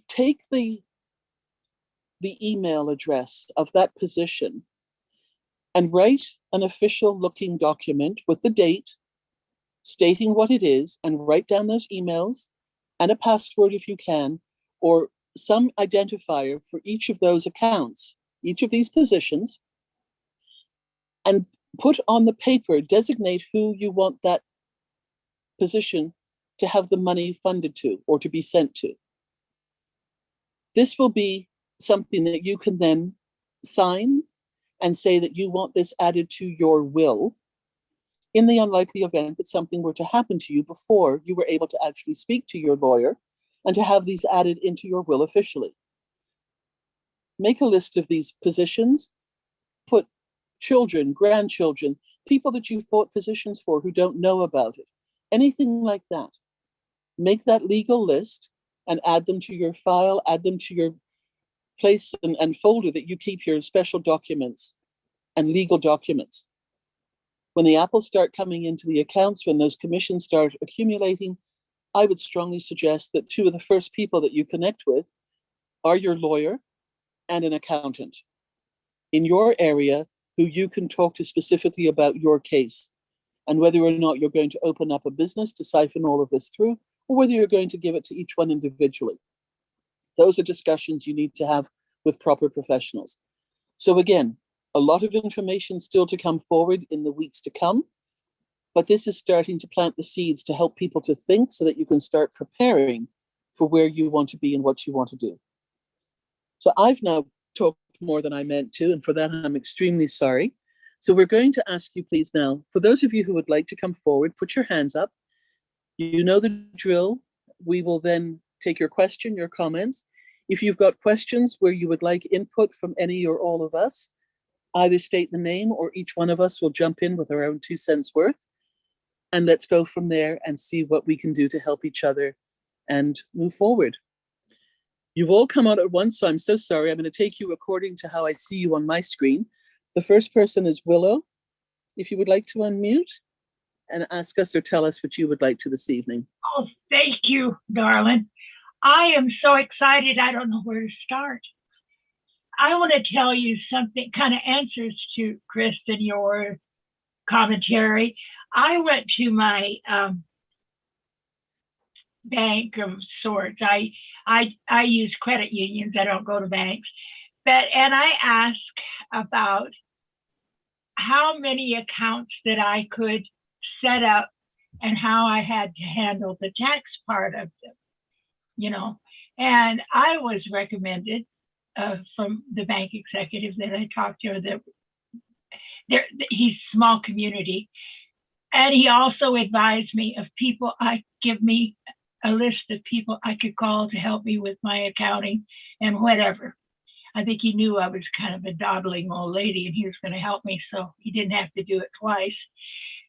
take the email address of that position and write an official looking document with the date, stating what it is, and write down those emails and a password if you can, or some identifier for each of those accounts, each of these positions, and put on the paper, designate who you want that position to have the money funded to or to be sent to. This will be something that you can then sign and say that you want this added to your will in the unlikely event that something were to happen to you before you were able to actually speak to your lawyer and to have these added into your will officially. Make a list of these positions, put children, grandchildren, people that you've bought positions for who don't know about it, anything like that. Make that legal list and add them to your file, add them to your place and folder that you keep your special documents and legal documents. When the apples start coming into the accounts, when those commissions start accumulating, I would strongly suggest that two of the first people that you connect with are your lawyer and an accountant in your area who you can talk to specifically about your case and whether or not you're going to open up a business to siphon all of this through, or whether you're going to give it to each one individually. Those are discussions you need to have with proper professionals. So again, a lot of information still to come forward in the weeks to come, but this is starting to plant the seeds to help people to think so that you can start preparing for where you want to be and what you want to do. So I've now talked more than I meant to, and for that I'm extremely sorry. So we're going to ask you please now, for those of you who would like to come forward, put your hands up. You know the drill. We will then take your question, your comments. If you've got questions where you would like input from any or all of us, either state the name or each one of us will jump in with our own 2 cents worth. And let's go from there and see what we can do to help each other and move forward. You've all come out at once, so I'm so sorry. I'm going to take you according to how I see you on my screen. The first person is Willow. If you would like to unmute and ask us or tell us what you would like to this evening. Oh, thank you, darling. I am so excited. I don't know where to start. I want to tell you something, kind of answers to Kristen, your commentary. I went to my bank of sorts. I use credit unions. I don't go to banks. And I ask about how many accounts that I could set up and how I had to handle the tax part of them, you know. And I was recommended from the bank executive that I talked to, that he's small community. And he also advised me of people, give me a list of people I could call to help me with my accounting and whatever. I think he knew I was kind of a dawdling old lady and he was going to help me, so he didn't have to do it twice.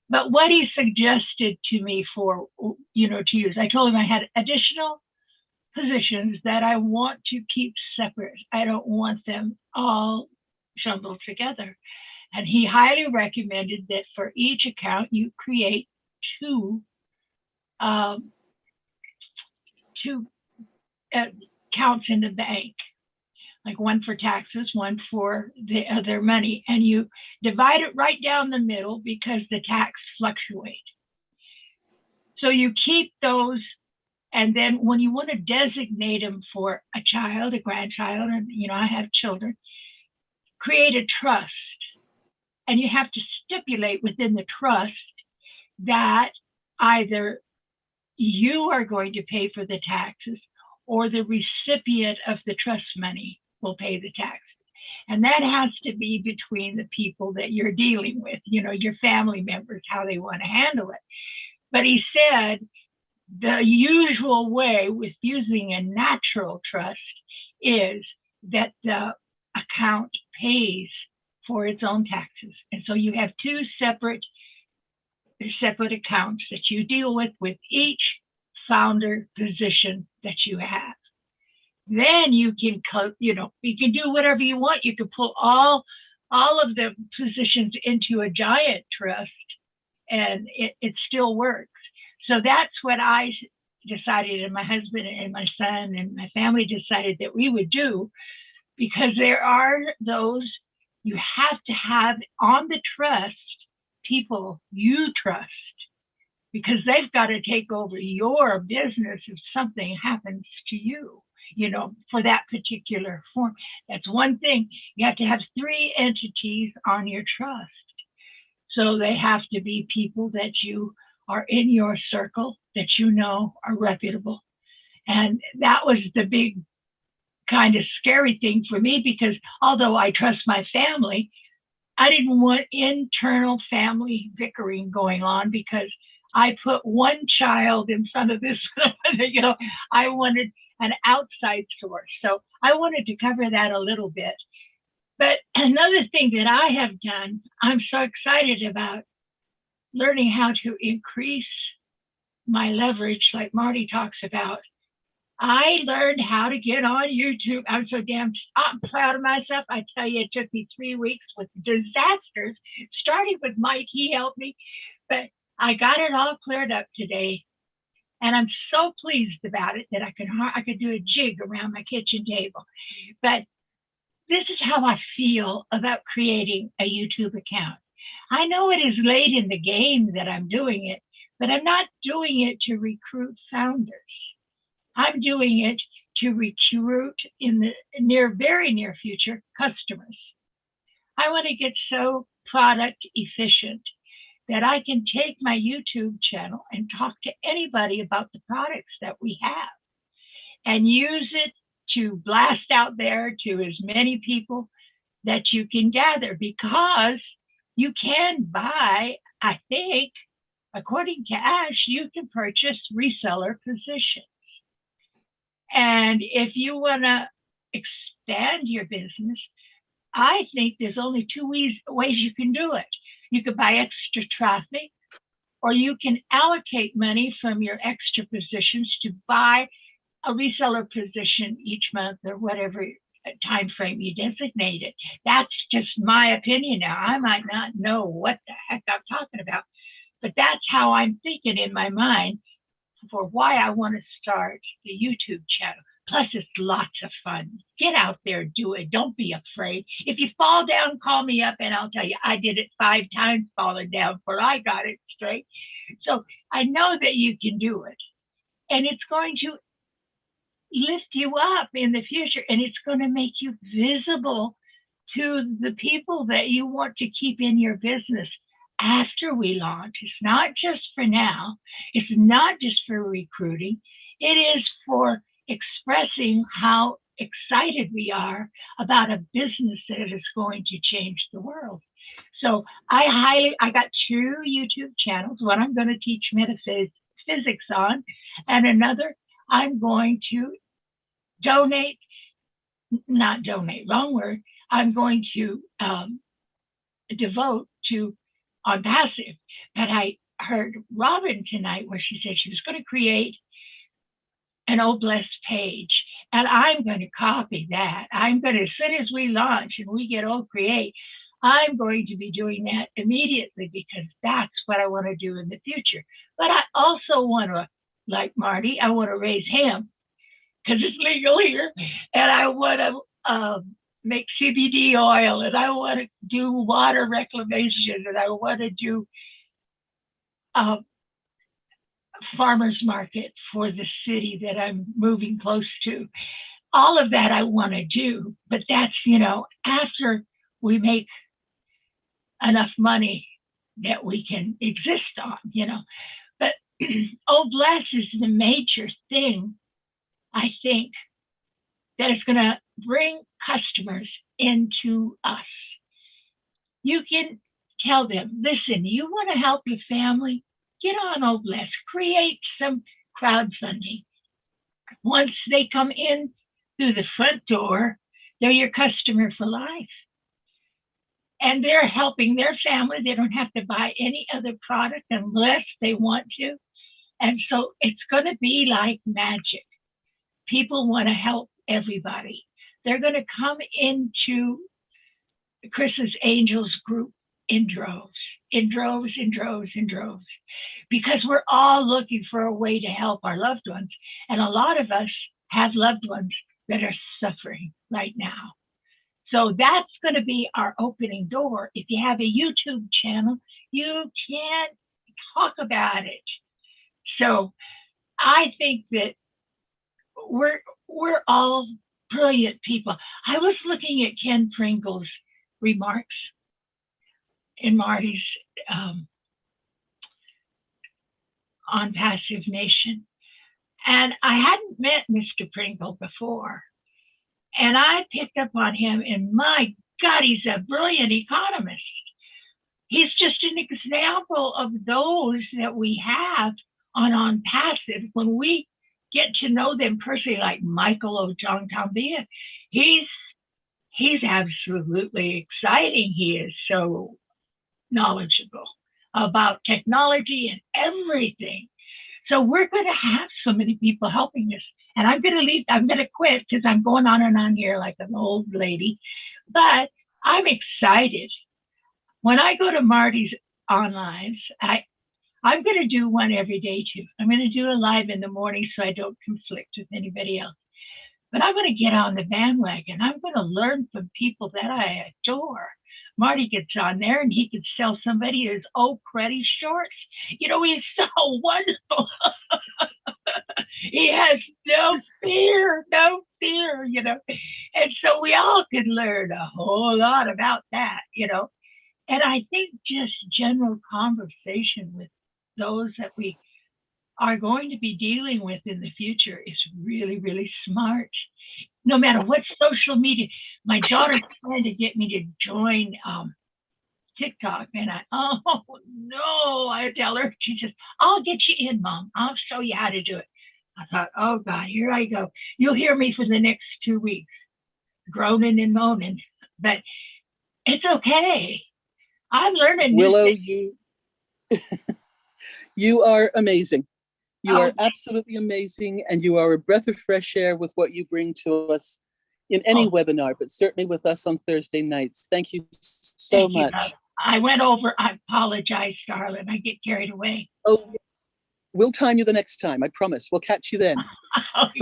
But what he suggested to me for, you know, to use, I told him I had additional positions that I want to keep separate. I don't want them all jumbled together. And he highly recommended that for each account, you create two accounts in the bank, like one for taxes, one for the other money. And you divide it right down the middle because the tax fluctuate. So you keep those. And then when you want to designate them for a child, a grandchild, and, you know, I have children, create a trust. And you have to stipulate within the trust that either you are going to pay for the taxes or the recipient of the trust money will pay the taxes. And that has to be between the people that you're dealing with, you know, your family members, how they want to handle it. But he said the usual way with using a natural trust is that the account pays for its own taxes. And so you have two separate accounts that you deal with each founder position that you have. Then you can, you know, you can do whatever you want. You can pull all of the positions into a giant trust and it still works. So that's what I decided, and my husband and my son and my family decided that we would do, because there are those you have to have on the trust people you trust, because they've got to take over your business if something happens to you, you know, for that particular form. That's one thing. You have to have 3 entities on your trust. So they have to be people that you are in your circle, that you know are reputable. And that was the big kind of scary thing for me, because although I trust my family, I didn't want internal family bickering going on, because I put one child in front of this, you know, I wanted an outside source. So I wanted to cover that a little bit. But another thing that I have done, I'm so excited about learning how to increase my leverage, like Marty talks about. I learned how to get on YouTube. I'm proud of myself. I tell you, it took me 3 weeks with disasters, starting with Mike. He helped me, but I got it all cleared up today. And I'm so pleased about it that I could do a jig around my kitchen table. But this is how I feel about creating a YouTube account. I know it is late in the game that I'm doing it, but I'm not doing it to recruit founders. I'm doing it to recruit in the very near future customers. I want to get so product efficient that I can take my YouTube channel and talk to anybody about the products that we have and use it to blast out there to as many people that you can gather, because you can buy, I think, according to Ash, you can purchase reseller positions. And if you want to expand your business, I think there's only 2 ways you can do it. You could buy extra traffic, or you can allocate money from your extra positions to buy a reseller position each month, or whatever time frame you designate it. That's just my opinion now. I might not know what the heck I'm talking about, but that's how I'm thinking in my mind for why I want to start the YouTube channel. Plus, it's lots of fun. Get out there, do it. Don't be afraid. If you fall down, call me up and I'll tell you. I did it 5 times falling down before I got it straight. So I know that you can do it. and it's going to lift you up in the future, and it's going to make you visible to the people that you want to keep in your business after we launch. It's not just for now. It's not just for recruiting. It is for expressing how excited we are about a business that is going to change the world. So I got 2 YouTube channels. One I'm going to teach metaphysics on, and another I'm going to I'm going to devote to ONPASSIVE. But I heard Robin tonight where she said she was going to create an Oh Blessed page. And I'm going to copy that. I'm going to, as soon as we launch and we get Oh Create, I'm going to be doing that immediately, because that's what I want to do in the future. But I also want to, like Marty, I want to raise him because it's legal here. And I want to make CBD oil, and I want to do water reclamation, and I want to do farmers market for the city that I'm moving close to. All of that I want to do, but that's, after we make enough money that we can exist on, But Oh Bless is the major thing, I think, that is going to bring customers into us. You can tell them, listen, you want to help your family? Get on Oh Bless, create some crowdfunding. Once they come in through the front door, they're your customer for life. And they're helping their family. They don't have to buy any other product unless they want to. And so it's going to be like magic. People want to help everybody. They're going to come into Chris's Angels group in droves, because we're all looking for a way to help our loved ones. And a lot of us have loved ones that are suffering right now. So that's going to be our opening door. If you have a YouTube channel, you can talk about it. So I think that we're all brilliant people. I was looking at Ken Pringle's remarks in Marty's ONPASSIVE Nation. And I hadn't met Mr. Pringle before. And I picked up on him, and my God, he's a brilliant economist. He's just an example of those that we have on ONPASSIVE. When we get to know them personally, like Michael Ojongtambia, he's absolutely exciting. He is so knowledgeable about technology and everything. So we're going to have so many people helping us. And I'm going to leave, I'm going to quit because I'm going on and on here like an old lady. But I'm excited. When I go to Marty's online, I'm going to do one every day too. I'm going to do a live in the morning so I don't conflict with anybody else. But I'm going to get on the bandwagon. I'm going to learn from people that I adore. Marty gets on there and he could sell somebody his old credit shorts. He's so wonderful. He has no fear. And so we all could learn a whole lot about that, And I think just general conversation with those that we are going to be dealing with in the future is really, really smart. No matter what social media, my daughter's trying to get me to join TikTok, and I tell her, she says, I'll get you in, Mom. I'll show you how to do it. I thought, oh God, here I go. You'll hear me for the next 2 weeks, groaning and moaning, but it's okay. I'm learning. Willow, you are amazing. You are absolutely amazing, and you are a breath of fresh air with what you bring to us in any webinar, but certainly with us on Thursday nights. Thank you so much. I went over. I apologize, darling. I get carried away. Oh, we'll time you the next time. I promise. We'll catch you then.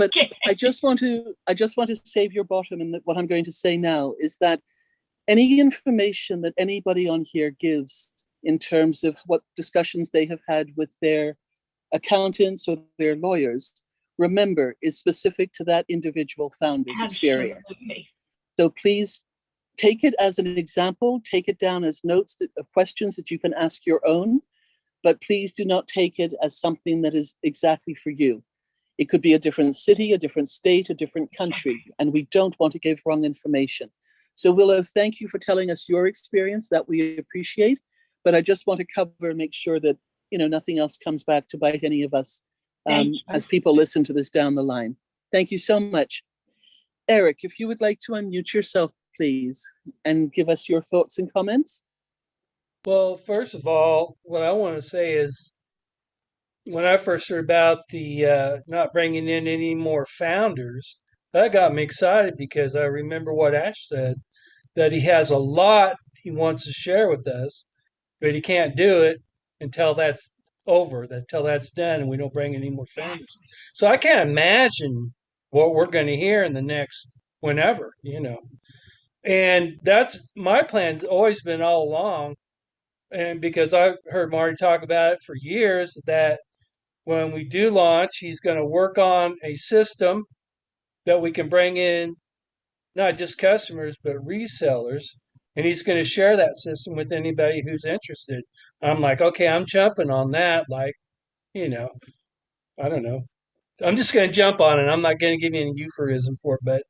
Okay. But I just want to save your bottom, and what I'm going to say now is that any information that anybody on here gives in terms of what discussions they have had with their accountants or their lawyers, remember, is specific to that individual founder's experience. Absolutely. So please take it as an example, take it down as notes of questions that you can ask your own, but please do not take it as something that is exactly for you. It could be a different city, a different state, a different country, and we don't want to give wrong information. So Willow, thank you for telling us your experience, that we appreciate, but I just want to cover and make sure that, you know, nothing else comes back to bite any of us as people listen to this down the line. Thank you so much. Eric, if you would like to unmute yourself, please, and give us your thoughts and comments. Well, first of all, what I want to say is when I first heard about the not bringing in any more founders, that got me excited because I remember what Ash said, that he has a lot he wants to share with us, but he can't do it until that's over, until that's done, and we don't bring any more founders. So I can't imagine what we're going to hear in the next whenever, you know. And that's my plan's always been all along. And because I've heard Marty talk about it for years, that when we do launch, he's going to work on a system that we can bring in not just customers, but resellers. And he's going to share that system with anybody who's interested. I'm like, okay, I'm jumping on that. Like, you know, I don't know. I'm just going to jump on it. I'm not going to give you any euphemism for it,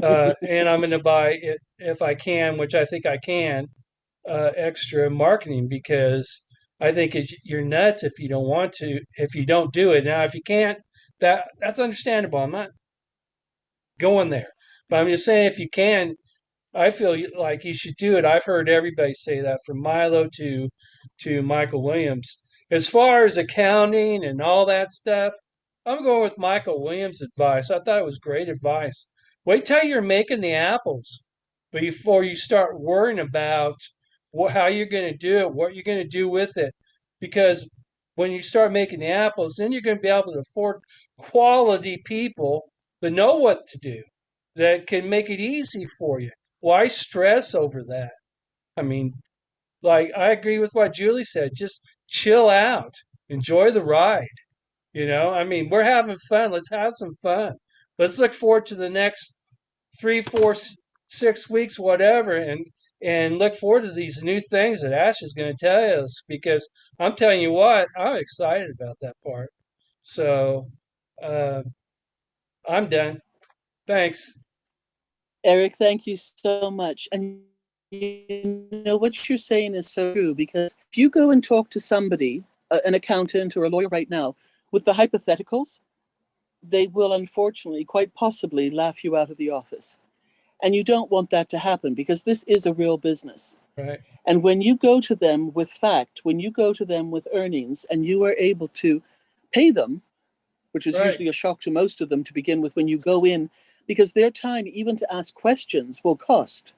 but, and I'm going to buy it if I can, which I think I can, extra marketing, because I think you're nuts if you don't want to, if you don't do it. Now, if you can't, that's understandable. I'm not going there, but I'm just saying if you can, I feel like you should do it. I've heard everybody say that, from Milo to Michael Williams. As far as accounting and all that stuff, I'm going with Michael Williams' advice. I thought it was great advice. Wait till you're making the apples before you start worrying about how you're going to do it, what you're going to do with it. Because when you start making the apples, then you're going to be able to afford quality people that know what to do, that can make it easy for you. Why stress over that? I mean, like, I agree with what Julie said. Just chill out, enjoy the ride. You know, I mean, we're having fun. Let's have some fun. Let's look forward to the next 3, 4, 6 weeks, whatever, and look forward to these new things that Ash is going to tell us, because I'm telling you what, I'm excited about that part. So I'm done. Thanks. Eric, thank you so much. And you know what you're saying is so true, because if you go and talk to somebody, an accountant or a lawyer right now, with the hypotheticals, they will unfortunately, quite possibly, laugh you out of the office. And you don't want that to happen, because this is a real business. Right. And when you go to them with fact, when you go to them with earnings, and you are able to pay them, which is Right. usually a shock to most of them to begin with when you go in, because their time even to ask questions will cost.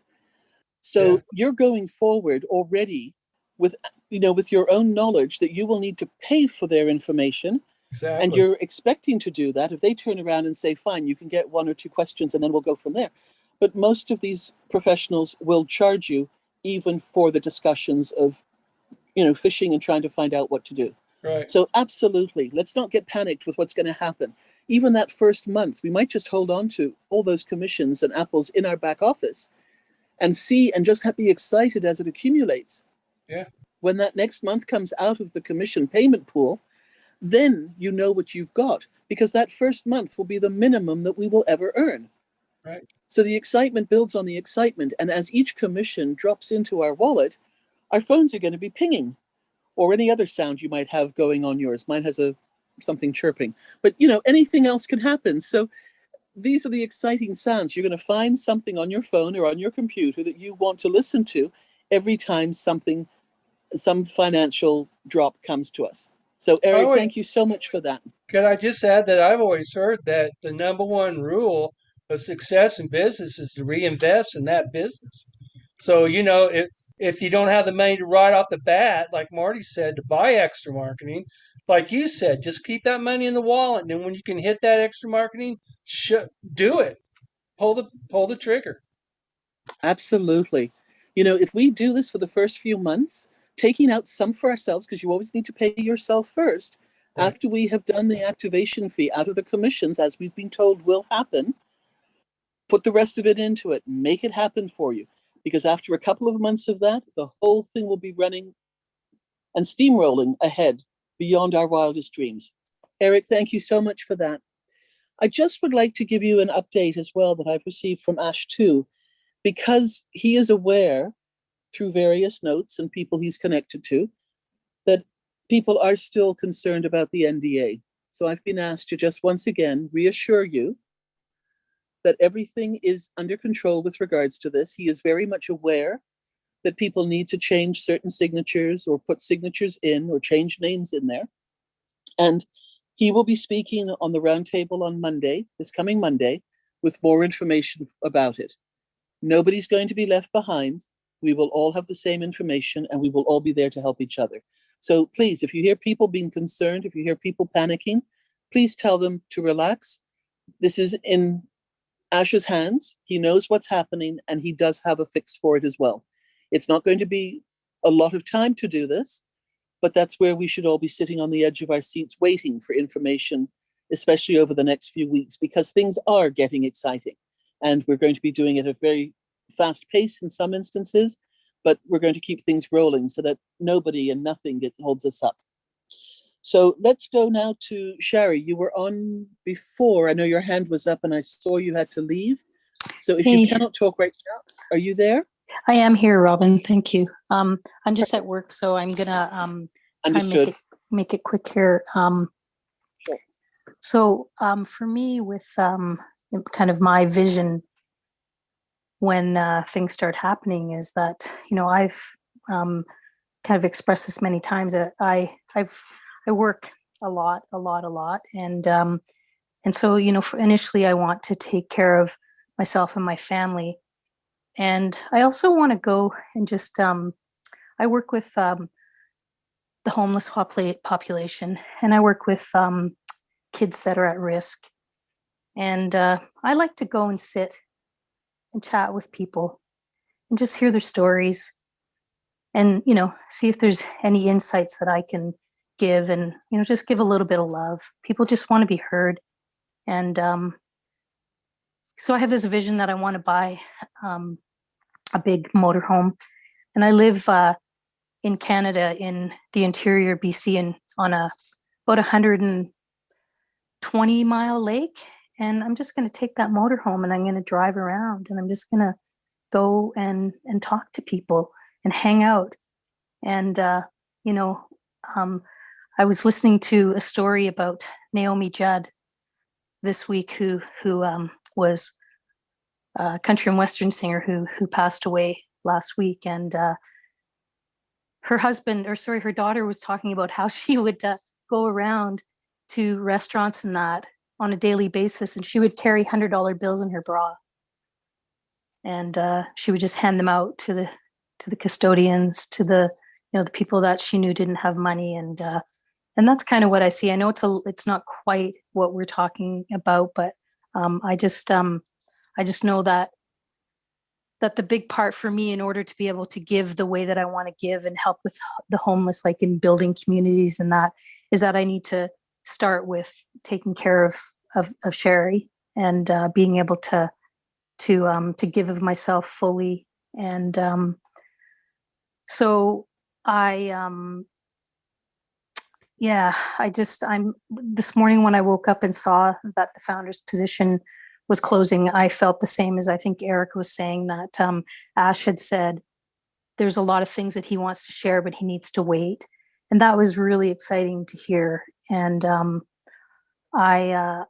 So Yeah. you're going forward already with, you know, with your own knowledge that you will need to pay for their information. Exactly. And you're expecting to do that. If they turn around and say, fine, you can get 1 or 2 questions and then we'll go from there. But most of these professionals will charge you even for the discussions of, you know, fishing and trying to find out what to do. Right. So absolutely, let's not get panicked with what's going to happen. Even that first month, we might just hold on to all those commissions and apples in our back office and see, and just be excited as it accumulates. Yeah. When that next month comes out of the commission payment pool, then you know what you've got, because that first month will be the minimum that we will ever earn. Right. So the excitement builds on the excitement. And as each commission drops into our wallet, our phones are going to be pinging, or any other sound you might have going on yours. Mine has something chirping, but you know, anything else can happen. So these are the exciting sounds. You're going to find something on your phone or on your computer that you want to listen to every time some financial drop comes to us. So Eric, thank you so much for that. Could I just add that I've always heard that the number one rule of success in business is to reinvest in that business. So, you know, if you don't have the money to right off the bat, like Marty said, to buy extra marketing, like you said, just keep that money in the wallet. And then when you can hit that extra marketing, do it. Pull the trigger. Absolutely. You know, if we do this for the first few months, taking out some for ourselves, because you always need to pay yourself first, After we have done the activation fee out of the commissions, as we've been told will happen, put the rest of it into it, make it happen for you. Because after a couple of months of that, the whole thing will be running and steamrolling ahead beyond our wildest dreams. Eric, thank you so much for that. I just would like to give you an update as well that I've received from Ash too, because he is aware through various notes and people he's connected to that people are still concerned about the NDA. So I've been asked to just once again reassure you that everything is under control with regards to this. He is very much aware that people need to change certain signatures or put signatures in or change names in there. And he will be speaking on the roundtable on Monday, this coming Monday, with more information about it. Nobody's going to be left behind. We will all have the same information and we will all be there to help each other. So please, if you hear people being concerned, if you hear people panicking, please tell them to relax. This is in Ash's hands. He knows what's happening and he does have a fix for it as well. It's not going to be a lot of time to do this, but that's where we should all be sitting on the edge of our seats waiting for information, especially over the next few weeks, because things are getting exciting. And we're going to be doing it at a very fast pace in some instances, but we're going to keep things rolling so that nobody and nothing holds us up. So let's go now to Shari. You were on before. I know your hand was up and I saw you had to leave. So if you cannot talk right now, are you there? I am here, Robin. Thank you. I'm just at work, so I'm gonna try and make it quick here. Sure. So for me, with kind of my vision when things start happening is that, you know, I've kind of expressed this many times that I work a lot, and so, you know, initially I want to take care of myself and my family, and I also want to go and just I work with the homeless population, and I work with kids that are at risk, and I like to go and sit and chat with people and just hear their stories and, you know, see if there's any insights that I can give, and, you know, just give a little bit of love. People just want to be heard. And so I have this vision that I want to buy a big motorhome, and I live in Canada in the interior BC and on about 120-mile lake. And I'm just going to take that motorhome and I'm going to drive around and I'm just going to go and talk to people and hang out. And, you know, I was listening to a story about Naomi Judd this week, who was a country and western singer who passed away last week. And her daughter was talking about how she would go around to restaurants and that on a daily basis, and she would carry $100 bills in her bra, and she would just hand them out to the custodians, to the, you know, the people that she knew didn't have money, and that's kind of what I see. I know it's not quite what we're talking about, but I just know that the big part for me, in order to be able to give the way that I want to give and help with the homeless, like in building communities and that, is that I need to start with taking care of Sherry and being able to give of myself fully. And so I'm this morning when I woke up and saw that the founder's position was closing, I felt the same as I think Eric was saying, that Ash had said there's a lot of things that he wants to share, but he needs to wait. And that was really exciting to hear. And I've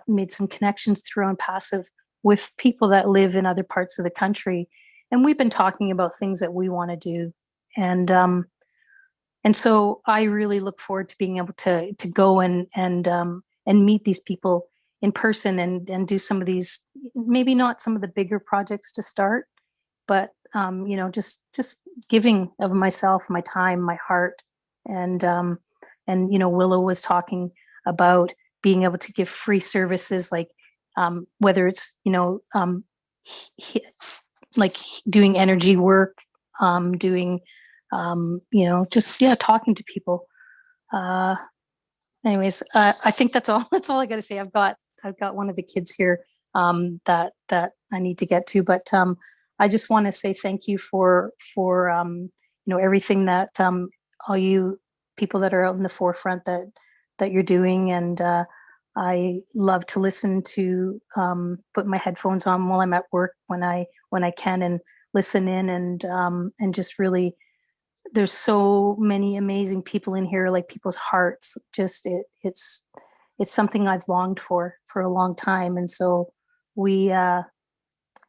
made some connections through ONPASSIVE with people that live in other parts of the country. And we've been talking about things that we want to do. And so I really look forward to being able to go and meet these people in person and do some of these, maybe not some of the bigger projects to start, but you know, just giving of myself, my time, my heart. And you know, Willow was talking about being able to give free services, like whether it's, you know, like doing energy work, doing you know, just talking to people. Anyways, I think that's all. That's all I got to say. I've got one of the kids here that I need to get to, but I just want to say thank you for everything that all you people that are out in the forefront that you're doing, and I love to listen to put my headphones on while I'm at work when I can and listen in, and just really, there's so many amazing people in here, like people's hearts, just it's something I've longed for a long time. And so we are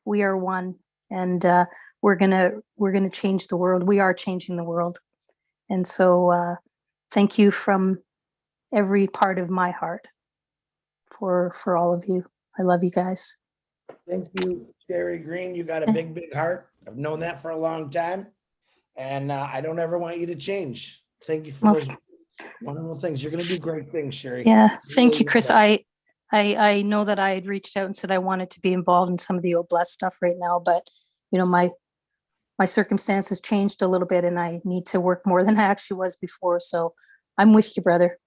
one, and we're gonna change the world. We are changing the world. And so thank you from every part of my heart for all of you. I love you guys. Thank you, Sherry Green. You got a big heart. I've known that for a long time. And I don't ever want you to change. Thank you for those wonderful things. You're going to do great things, Sherry. Yeah, thank you, Chris. I know that I had reached out and said I wanted to be involved in some of the Oblast stuff right now, but my circumstances changed a little bit, and I need to work more than I actually was before. So I'm with you, brother.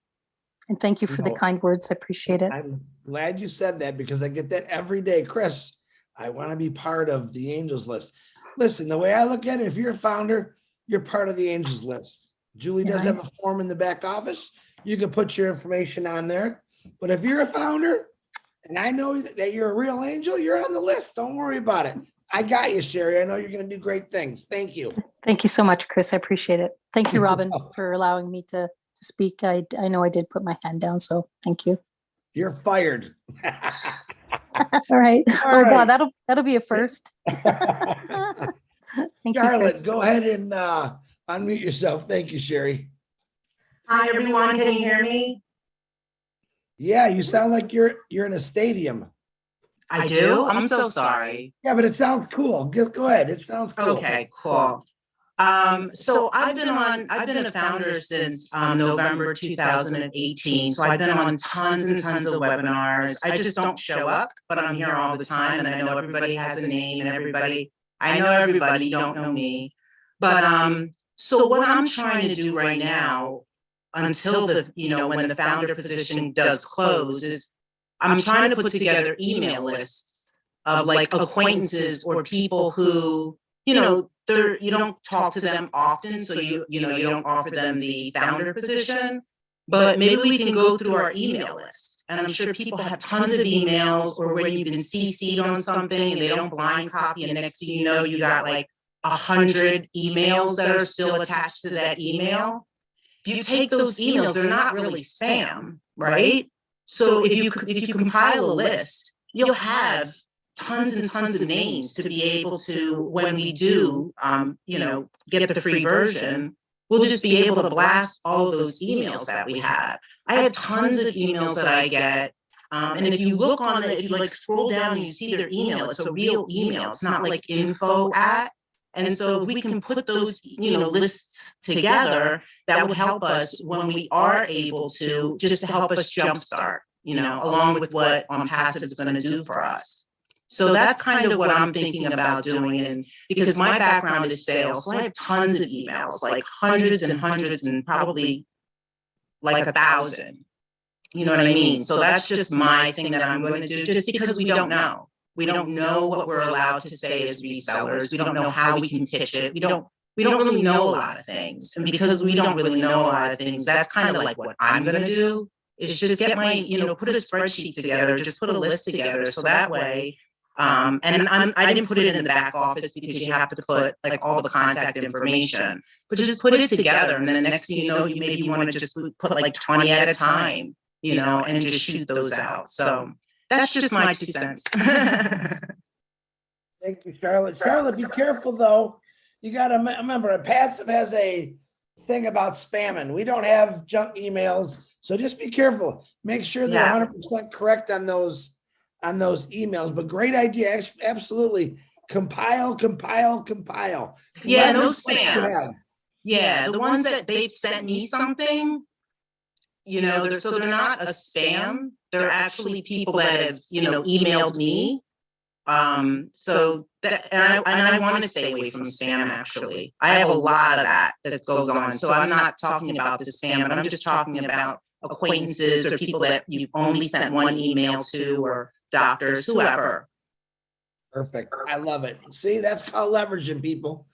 And thank you for the kind words. I appreciate it. I'm glad you said that, because I get that every day. Chris, I want to be part of the Angels list. Listen, the way I look at it, if you're a founder, you're part of the Angels list. Julie does have a form in the back office. You can put your information on there. But if you're a founder, and I know that you're a real angel, you're on the list. Don't worry about it. I got you, Sherry. I know you're going to do great things. Thank you. Thank you so much, Chris. I appreciate it. Thank you, Robin, for allowing me to speak. I know I did put my hand down, so thank you. You're fired. All right. God, that'll be a first. Thank Charlotte, you, go ahead and unmute yourself. Thank you, Sherry. Hi, everyone. Can you hear me? Yeah, you sound like you're in a stadium. I do? I'm so sorry. Yeah, but it sounds cool. Go ahead. It sounds cool. Okay, cool. So I've been a founder since November 2018. So I've been on tons and tons of webinars. I just don't show up, but I'm here all the time, and I know everybody has a name, and I know everybody, don't know me. But so what I'm trying to do right now, until when the founder position does close, is I'm trying to put together email lists of like acquaintances or people who, you don't talk to them often, so you don't offer them the founder position, but maybe we can go through our email list. And I'm sure people have tons of emails, or when you've been CC'd on something and they don't blind copy, and next thing you know, you got like 100 emails that are still attached to that email. If you take those emails, they're not really spam, right? So if you compile a list, you'll have tons and tons of names to be able to, when we do, get the free version, we'll just be able to blast all of those emails that we have. I have tons of emails that I get. And if you look on it, if you like scroll down and you see their email, it's a real email. It's not like info at. And so if we can put those, lists together, that would help us when we are able to, just to help us jumpstart, along with what ONPASSIVE is going to do for us. So that's kind of what I'm thinking about doing. And because my background is sales, so I have tons of emails, like hundreds and hundreds, and probably like 1,000. You know what I mean? So that's just my thing that I'm going to do, just because we don't know. We don't know what we're allowed to say as resellers. We don't know how we can pitch it. We don't really know a lot of things. And because we don't really know a lot of things, that's kind of like what I'm going to do, is just get my, put a spreadsheet together, just put a list together. So that way, and I didn't put it in the back office because you have to put like all the contact information, but just put it together. And then the next thing you know, you want to just put like 20 at a time, and just shoot those out. So that's just my 2 cents. Thank you, Charlotte. Charlotte, be careful though. You got to remember, Passive has a thing about spamming. We don't have junk emails, so just be careful. Make sure they're 100% correct on those emails. But great idea, absolutely. Compile. Yeah, those spams. Yeah, the ones that they've sent me something. So they're not a spam. They're actually people that have, emailed me. So that, and I want to stay away from spam, actually. I have a lot of that goes on. So I'm not talking about the spam, but I'm just talking about acquaintances or people that you've only sent one email to, or doctors, whoever. Perfect. I love it. See, that's called leveraging, people.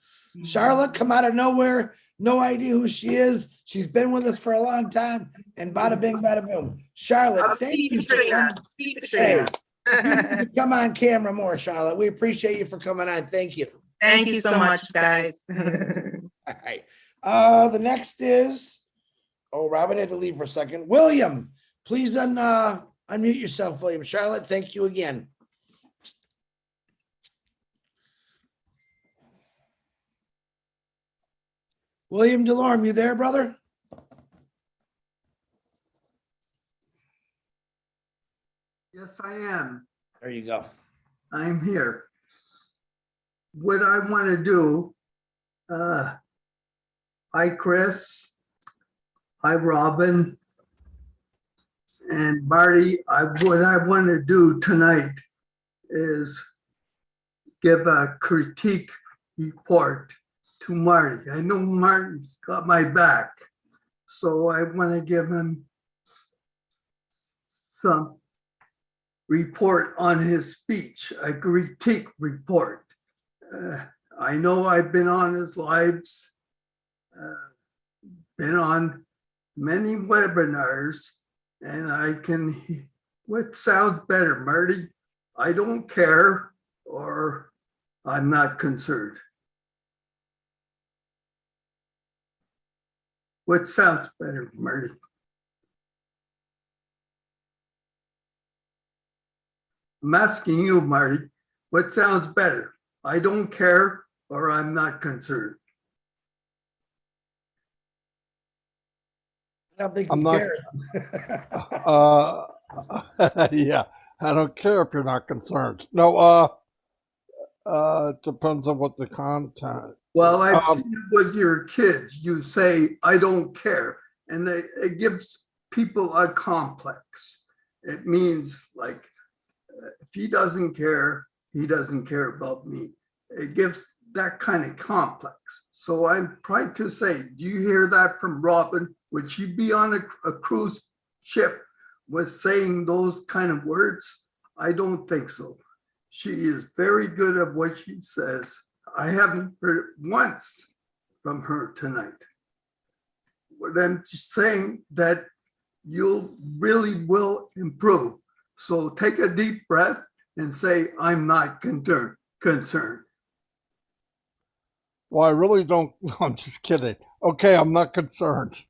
Charlotte, come out of nowhere. No idea who she is. She's been with us for a long time. And bada bing, bada boom. Charlotte, Oh, thank Steve you for Katrina. Steve Katrina. Hey, come on camera more, Charlotte. We appreciate you for coming on. Thank you. Thank you so much, guys. All right. The next is, oh, Robin had to leave for a second. William, please unmute yourself, William. Charlotte, thank you again. William Delorme, you there, brother? Yes, I am. There you go. I'm here. What I want to do, hi, Chris. Hi, Robin. And Marty, what I want to do tonight is give a critique report to Marty. I know Marty's got my back, so I want to give him some report on his speech, a critique report. I know I've been on his lives, been on many webinars, and I can, what sounds better, Marty? I don't care, or I'm not concerned. What sounds better, Marty? I'm asking you, Marty, what sounds better? I don't care, or I'm not concerned. I don't think I'm you not- care. Yeah, I don't care if you're not concerned. No, it depends on what the content. Well, I've seen it with your kids. You say, I don't care. And it gives people a complex. It means like, if he doesn't care, he doesn't care about me. It gives that kind of complex. So I'm trying to say, do you hear that from Robin? Would she be on a cruise ship with saying those kind of words? I don't think so. She is very good at what she says. I haven't heard it once from her tonight. But I'm just saying that you really will improve. So take a deep breath and say, I'm not concerned. Well, I really don't. I'm just kidding. Okay, I'm not concerned.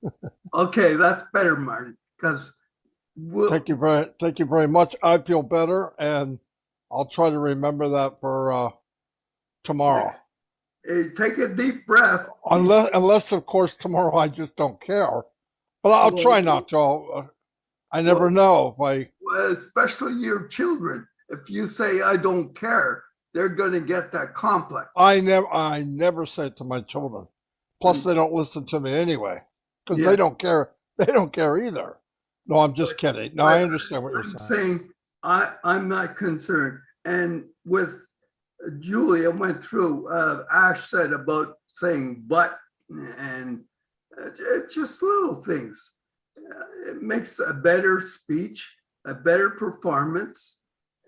Okay, that's better, Marty, because Thank you very much. I feel better, and I'll try to remember that for tomorrow. Take a deep breath. Unless of course tomorrow I just don't care. But I'll try not to. I never know if I. Well, especially your children. If you say I don't care, they're going to get that complex. I never say it to my children. Plus, they don't listen to me anyway because they don't care. They don't care either. No, I'm just kidding. No, I understand what you're saying. I'm saying I'm not concerned. And with Julie, I went through, Ash said about saying but, and it's just little things. It makes a better speech, a better performance,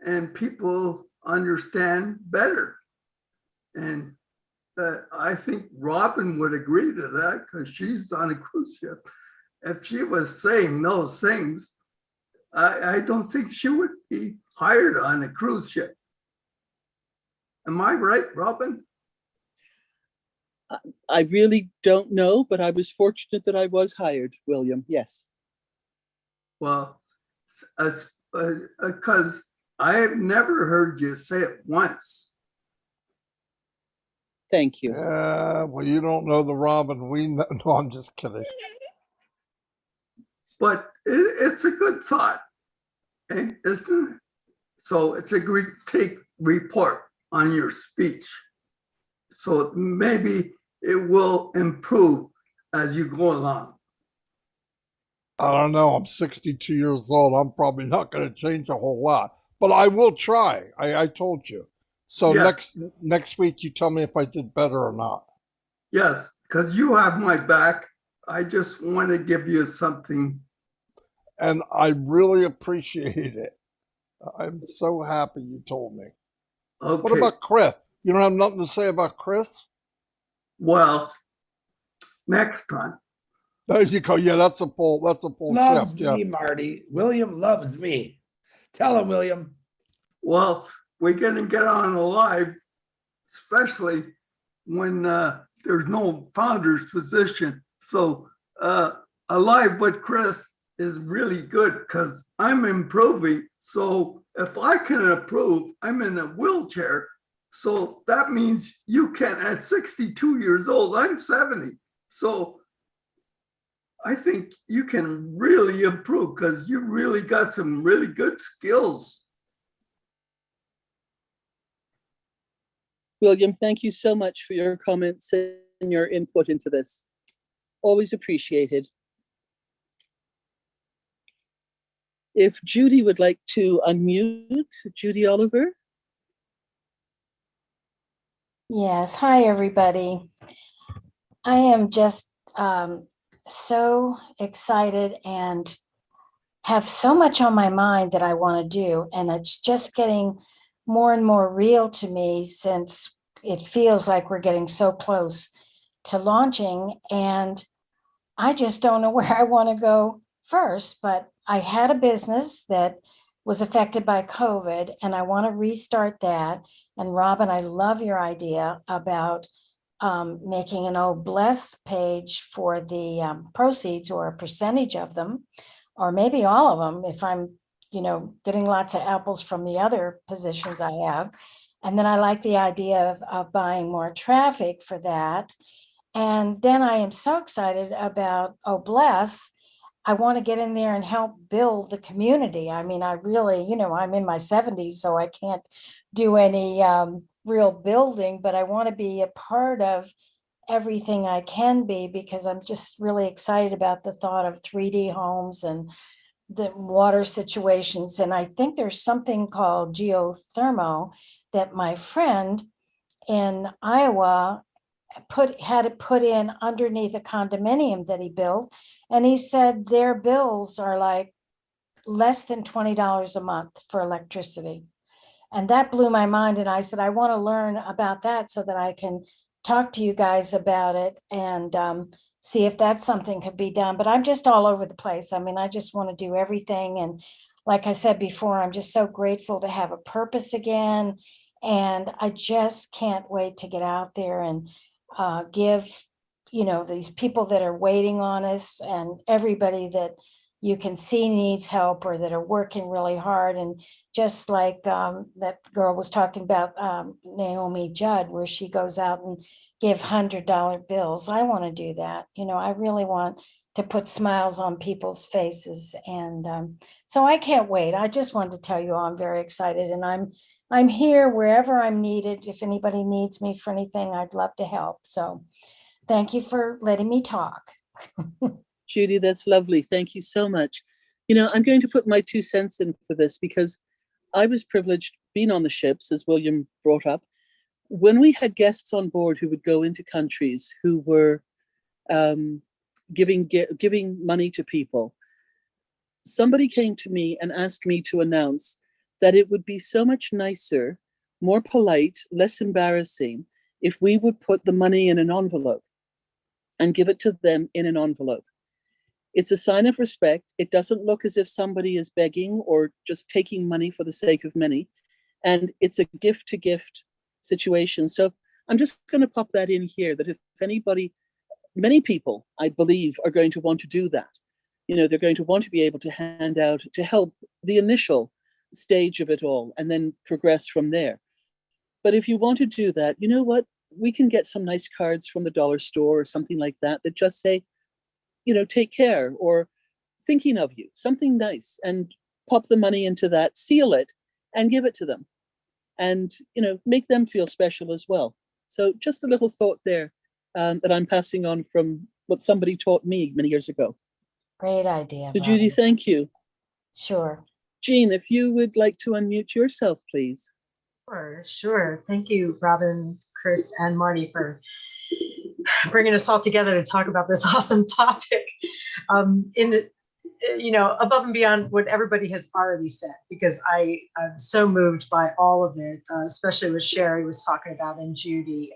and people understand better. And I think Robin would agree to that because she's on a cruise ship. If she was saying those things, I don't think she would be hired on a cruise ship. Am I right, Robin? I really don't know, but I was fortunate that I was hired, William. Yes. Well, because I have never heard you say it once. Thank you. Well, you don't know the Robin. We know. No, I'm just kidding. But it's a good thought, isn't it? So it's a great report on your speech. So maybe it will improve as you go along. I don't know. I'm 62 years old. I'm probably not going to change a whole lot. but I will try. I told you. So Yes. next week, you tell me if I did better or not. Yes, because you have my back. I just want to give you something. And I really appreciate it. I'm so happy you told me. What Okay. about Chris? You don't have nothing to say about Chris? Well, next time. There you go. Yeah, that's a full Loves shift. Yeah. me, Marty. William loves me. Tell him, William. Well, we're going to get on a live, especially when there's no founder's position. So a live with Chris is really good because I'm improving. So if I can improve, I'm in a wheelchair. So that means you can, at 62 years old, I'm 70. So I think you can really improve because you really got some really good skills. William, thank you so much for your comments and your input into this. Always appreciated. If Judy would like to unmute, Judy Oliver. Yes, hi everybody. I am just so excited and have so much on my mind that I want to do, and it's just getting more and more real to me since it feels like we're getting so close to launching, and I just don't know where I want to go first. But I had a business that was affected by COVID, and I want to restart that. And Robin, I love your idea about making an Oh Bless page for the proceeds, or a percentage of them, or maybe all of them if I'm, getting lots of apples from the other positions I have. And then I like the idea of buying more traffic for that. And then I am so excited about Oh Bless. I want to get in there and help build the community. I mean, I really, I'm in my 70s, so I can't do any real building, but I want to be a part of everything I can be, because I'm just really excited about the thought of 3D homes and the water situations. And I think there's something called geothermal that my friend in Iowa had it put in underneath a condominium that he built. And he said their bills are like less than $20 a month for electricity. And that blew my mind. And I said, I want to learn about that so that I can talk to you guys about it and see if that's something could be done. But I'm just all over the place. I mean, I just want to do everything. And like I said before, I'm just so grateful to have a purpose again. And I just can't wait to get out there and give, these people that are waiting on us, and everybody that you can see needs help or that are working really hard. And just like that girl was talking about, Naomi Judd, where she goes out and give $100 bills. I want to do that. I really want to put smiles on people's faces. And so I can't wait. I just wanted to tell you all I'm very excited, and I'm here wherever I'm needed. If anybody needs me for anything, I'd love to help. So thank you for letting me talk. Judy, that's lovely. Thank you so much. I'm going to put my 2 cents in for this, because I was privileged being on the ships, as William brought up. When we had guests on board who would go into countries who were giving money to people, somebody came to me and asked me to announce that it would be so much nicer, more polite, less embarrassing if we would put the money in an envelope and give it to them in an envelope. It's a sign of respect. It doesn't look as if somebody is begging or just taking money for the sake of money. And it's a gift to gift situation. So I'm just going to pop that in here, that if anybody, many people, I believe, are going to want to do that. They're going to want to be able to hand out to help the initial stage of it all and then progress from there. But if you want to do that, you know what? We can get some nice cards from the dollar store or something like that that just say, take care, or thinking of you, something nice, and pop the money into that, seal it, and give it to them. And, make them feel special as well. So just a little thought there that I'm passing on from what somebody taught me many years ago. Great idea. So Judy, Robin. thank you. Sure. Jean, if you would like to unmute yourself, please. Sure. Thank you, Robin, Chris, and Marty for bringing us all together to talk about this awesome topic. Above and beyond what everybody has already said, because I'm so moved by all of it, especially what Sherry was talking about and Judy.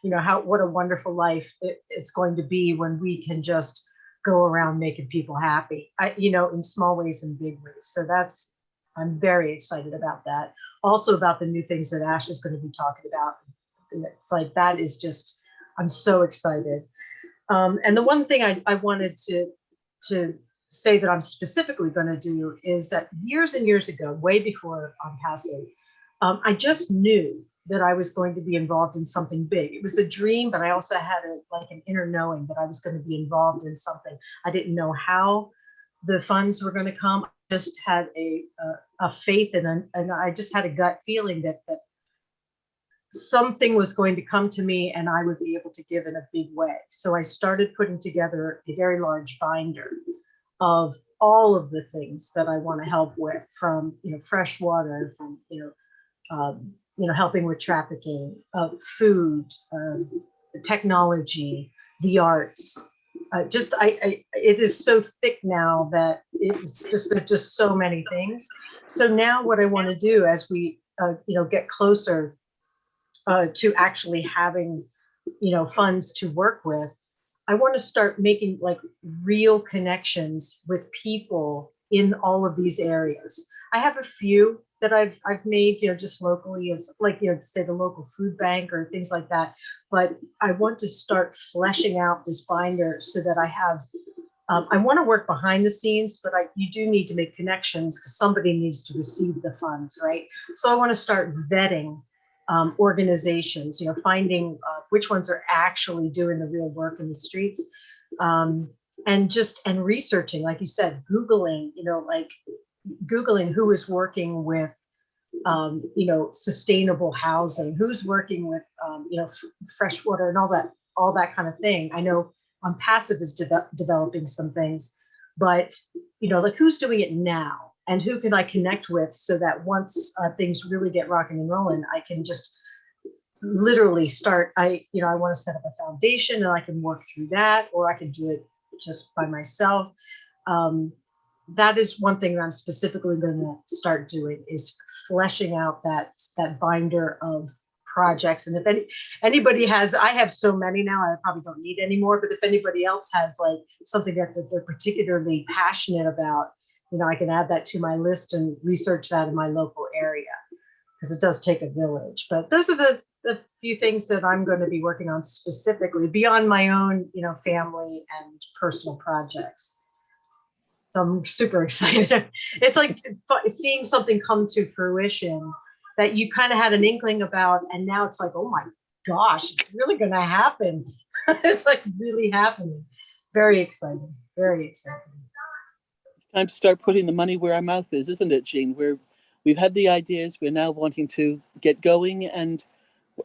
What a wonderful life it's going to be when we can just go around making people happy, in small ways and big ways. So I'm very excited about that. Also about the new things that Ash is going to be talking about. It's like, that is just, I'm so excited. And the one thing I wanted to say that I'm specifically going to do is that years and years ago, way before ONPASSIVE, I just knew that I was going to be involved in something big. It was a dream, but I also had an inner knowing that I was going to be involved in something. I didn't know how the funds were going to come. I just had a faith and I just had a gut feeling that something was going to come to me and I would be able to give in a big way. So I started putting together a very large binder of all of the things that I want to help with, from fresh water, from helping with trafficking, food, technology, the arts. It is so thick now that there's just so many things. So now what I want to do as we get closer to actually having funds to work with, I want to start making real connections with people in all of these areas. I have a few that I've made, just locally, as say the local food bank or things like that. But I want to start fleshing out this binder so that I have, I want to work behind the scenes, but you do need to make connections because somebody needs to receive the funds, right? So I want to start vetting organizations, finding which ones are actually doing the real work in the streets, and researching, like you said, Googling, Googling who is working with, sustainable housing, who's working with, fresh water and all that kind of thing. I know ONPASSIVE is developing some things, but, who's doing it now? And who can I connect with so that once things really get rocking and rolling, I can just literally start. I want to set up a foundation and I can work through that, or I can do it just by myself. That is one thing that I'm specifically going to start doing, is fleshing out that binder of projects. And if anybody has, I have so many now, I probably don't need any more, but if anybody else has something that they're particularly passionate about, I can add that to my list and research that in my local area, because it does take a village. But those are the few things that I'm going to be working on specifically beyond my own, family and personal projects. So I'm super excited. It's like seeing something come to fruition that you kind of had an inkling about, and now it's like, oh my gosh, it's really going to happen. It's really happening. Very exciting. Very exciting. Time to start putting the money where our mouth is, isn't it, Jean? We've had the ideas, we're now wanting to get going, and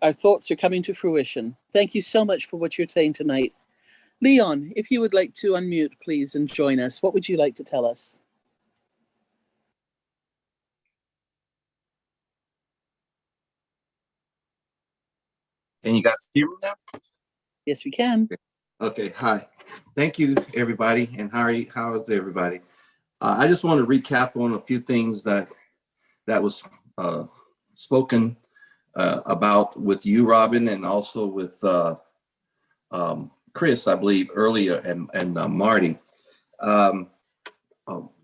our thoughts are coming to fruition. Thank you so much for what you're saying tonight. Leon, if you would like to unmute, please, and join us, what would you like to tell us? Can you guys hear me now? Yes, we can. Okay, hi. Thank you, everybody. And how is everybody? I just want to recap on a few things that was spoken about with you, Robin, and also with Chris, I believe, earlier, and Marty.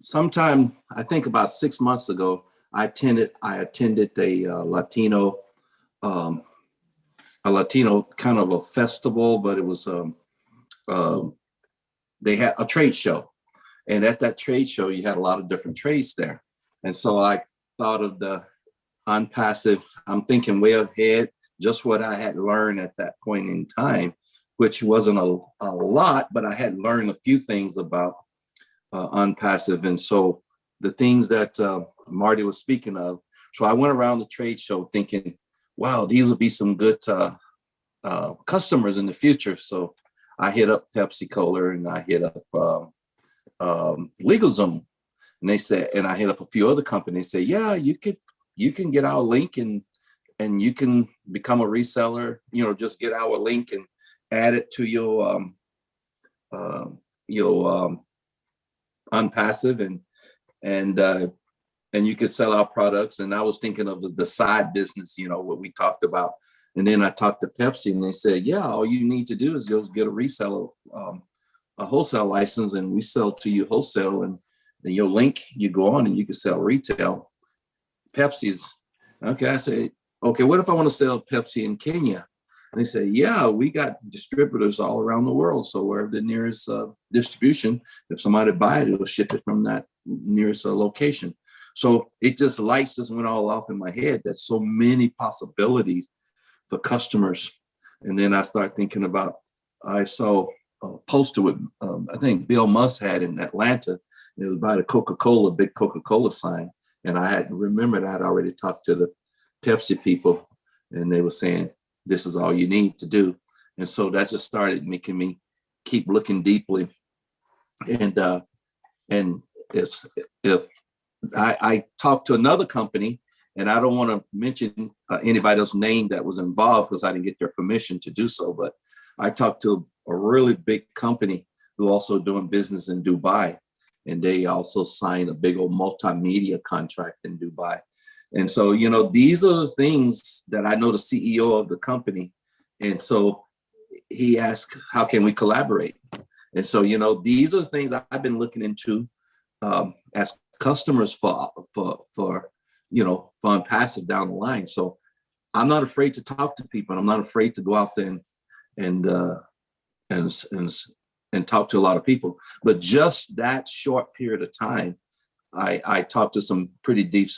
Sometime, I think about 6 months ago, I attended a Latino kind of a festival, but it was they had a trade show. And at that trade show, you had a lot of different trades there. And so I thought of the ONPASSIVE. I'm thinking way ahead, just what I had learned at that point in time, which wasn't a lot, but I had learned a few things about ONPASSIVE. And so the things that Marty was speaking of. So I went around the trade show thinking, wow, these would be some good customers in the future. So I hit up Pepsi Cola and I hit up LegalZoom. And they said, and I hit up a few other companies, say, yeah, you can get our link and you can become a reseller, just get our link and add it to your ONPASSIVE and you could sell our products. And I was thinking of the side business, what we talked about. And then I talked to Pepsi and they said, yeah, all you need to do is go get a reseller, a wholesale license, and we sell to you wholesale, and then your link, you go on and you can sell retail. Pepsi's, okay. I say, okay, what if I want to sell Pepsi in Kenya? And they say, yeah, we got distributors all around the world. So wherever the nearest distribution, if somebody buy it, it'll ship it from that nearest location. So it just lights just went all off in my head. There's so many possibilities for customers. And then I start thinking about, I saw a poster with, I think Bill Musk had in Atlanta. It was by the Coca-Cola, big Coca-Cola sign. And I had remembered I had already talked to the Pepsi people, and they were saying, this is all you need to do. And so that just started making me keep looking deeply. And if I talked to another company, and I don't want to mention anybody else's name that was involved because I didn't get their permission to do so, but I talked to a really big company who also doing business in Dubai, and they also signed a big old multimedia contract in Dubai. And so, these are the things that I know the CEO of the company. And so he asked, how can we collaborate? And so, these are the things I've been looking into as customers for ONPASSIVE down the line. So I'm not afraid to talk to people. I'm not afraid to go out there and talk to a lot of people. But just that short period of time, I talked to some pretty deep,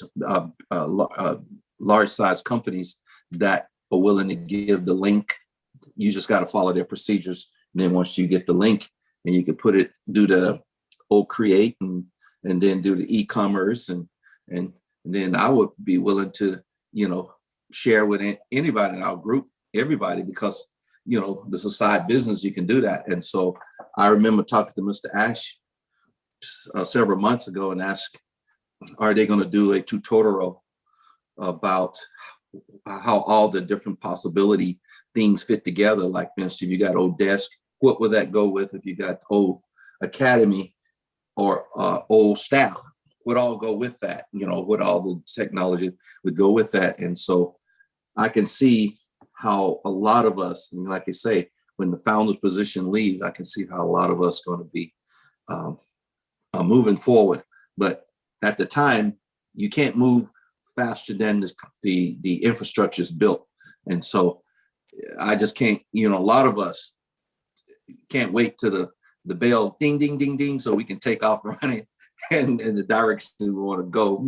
large size companies that are willing to give the link. You just got to follow their procedures. And then once you get the link, and you can do the old create and then do the e-commerce and then I would be willing to, share with anybody in our group, everybody, because, this is a side business, you can do that. And so I remember talking to Mr. Ash several months ago and asked, are they going to do a tutorial about how all the different possibility things fit together? Like, for instance, if you got old desk, what would that go with? If you got old academy or old staff, would all go with that, what all the technology would go with that. And so I can see how a lot of us, and like I say, when the founder's position leaves, I can see how a lot of us are going to be moving forward. But at the time, you can't move faster than the infrastructure is built. And so I just can't, a lot of us can't wait to the bell ding, ding, ding, ding, so we can take off running and in the direction we want to go,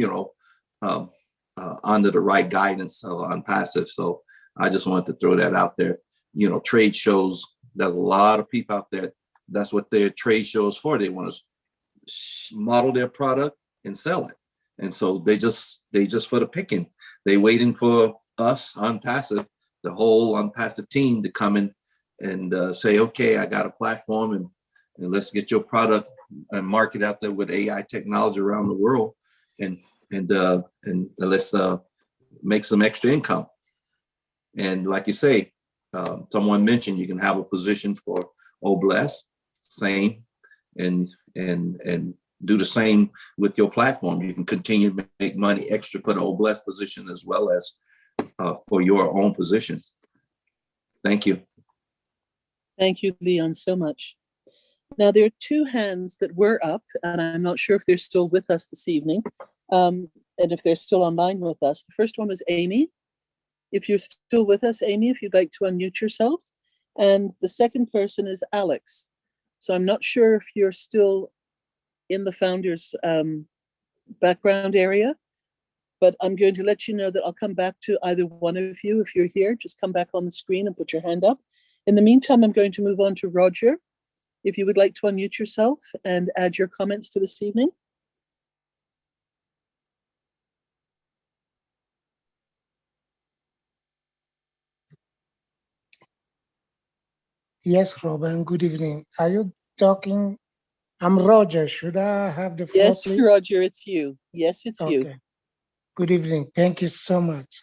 under the right guidance on passive. So I just wanted to throw that out there. Trade shows, there's a lot of people out there. That's what their trade shows for. They want to model their product and sell it. And so they just for the picking. They waiting for us ONPASSIVE, the whole ONPASSIVE team to come in and say, okay, I got a platform and let's get your product and market out there with AI technology around the world, and let's make some extra income. And like you say, someone mentioned you can have a position for OBLES, same, and do the same with your platform. You can continue to make money extra for the OBLES position as well as for your own positions. Thank you. Thank you, Leon, so much. Now, there are two hands that were up, and I'm not sure if they're still with us this evening, and if they're still online with us. The first one was Amy. If you're still with us, Amy, if you'd like to unmute yourself. And the second person is Alex. So I'm not sure if you're still in the founder's background area, but I'm going to let you know that I'll come back to either one of you. If you're here, just come back on the screen and put your hand up. In the meantime, I'm going to move on to Roger. If you would like to unmute yourself and add your comments to this evening. Yes, Robin, good evening. Are you talking I'm Roger. Should I have the floor, Yes, please? Roger, it's you. Yes, it's you. Okay. Good evening. Thank you so much.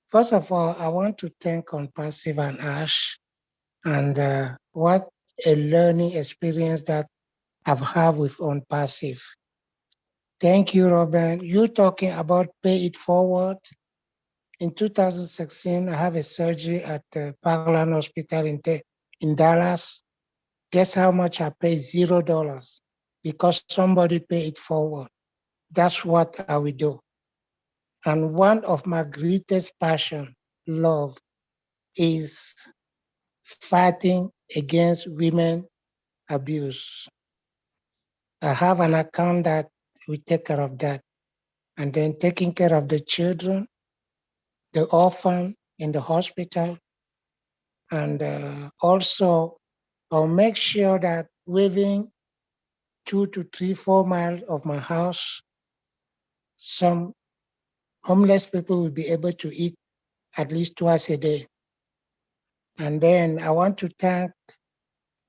First of all, I want to thank ONPASSIVE and Ash, and what a learning experience that I've had with ONPASSIVE. Thank you, Robin. You talking about pay it forward. In 2016, I have a surgery at the Parkland Hospital in Dallas. Guess how much I paid? $0 because somebody paid it forward. That's what I will do. And one of my greatest passion, love, is fighting against women abuse. I have an account that we take care of that. And then taking care of the children, the orphan in the hospital. And also, I'll make sure that within 2 to 3, 4 miles of my house, some homeless people will be able to eat at least twice a day. And then I want to thank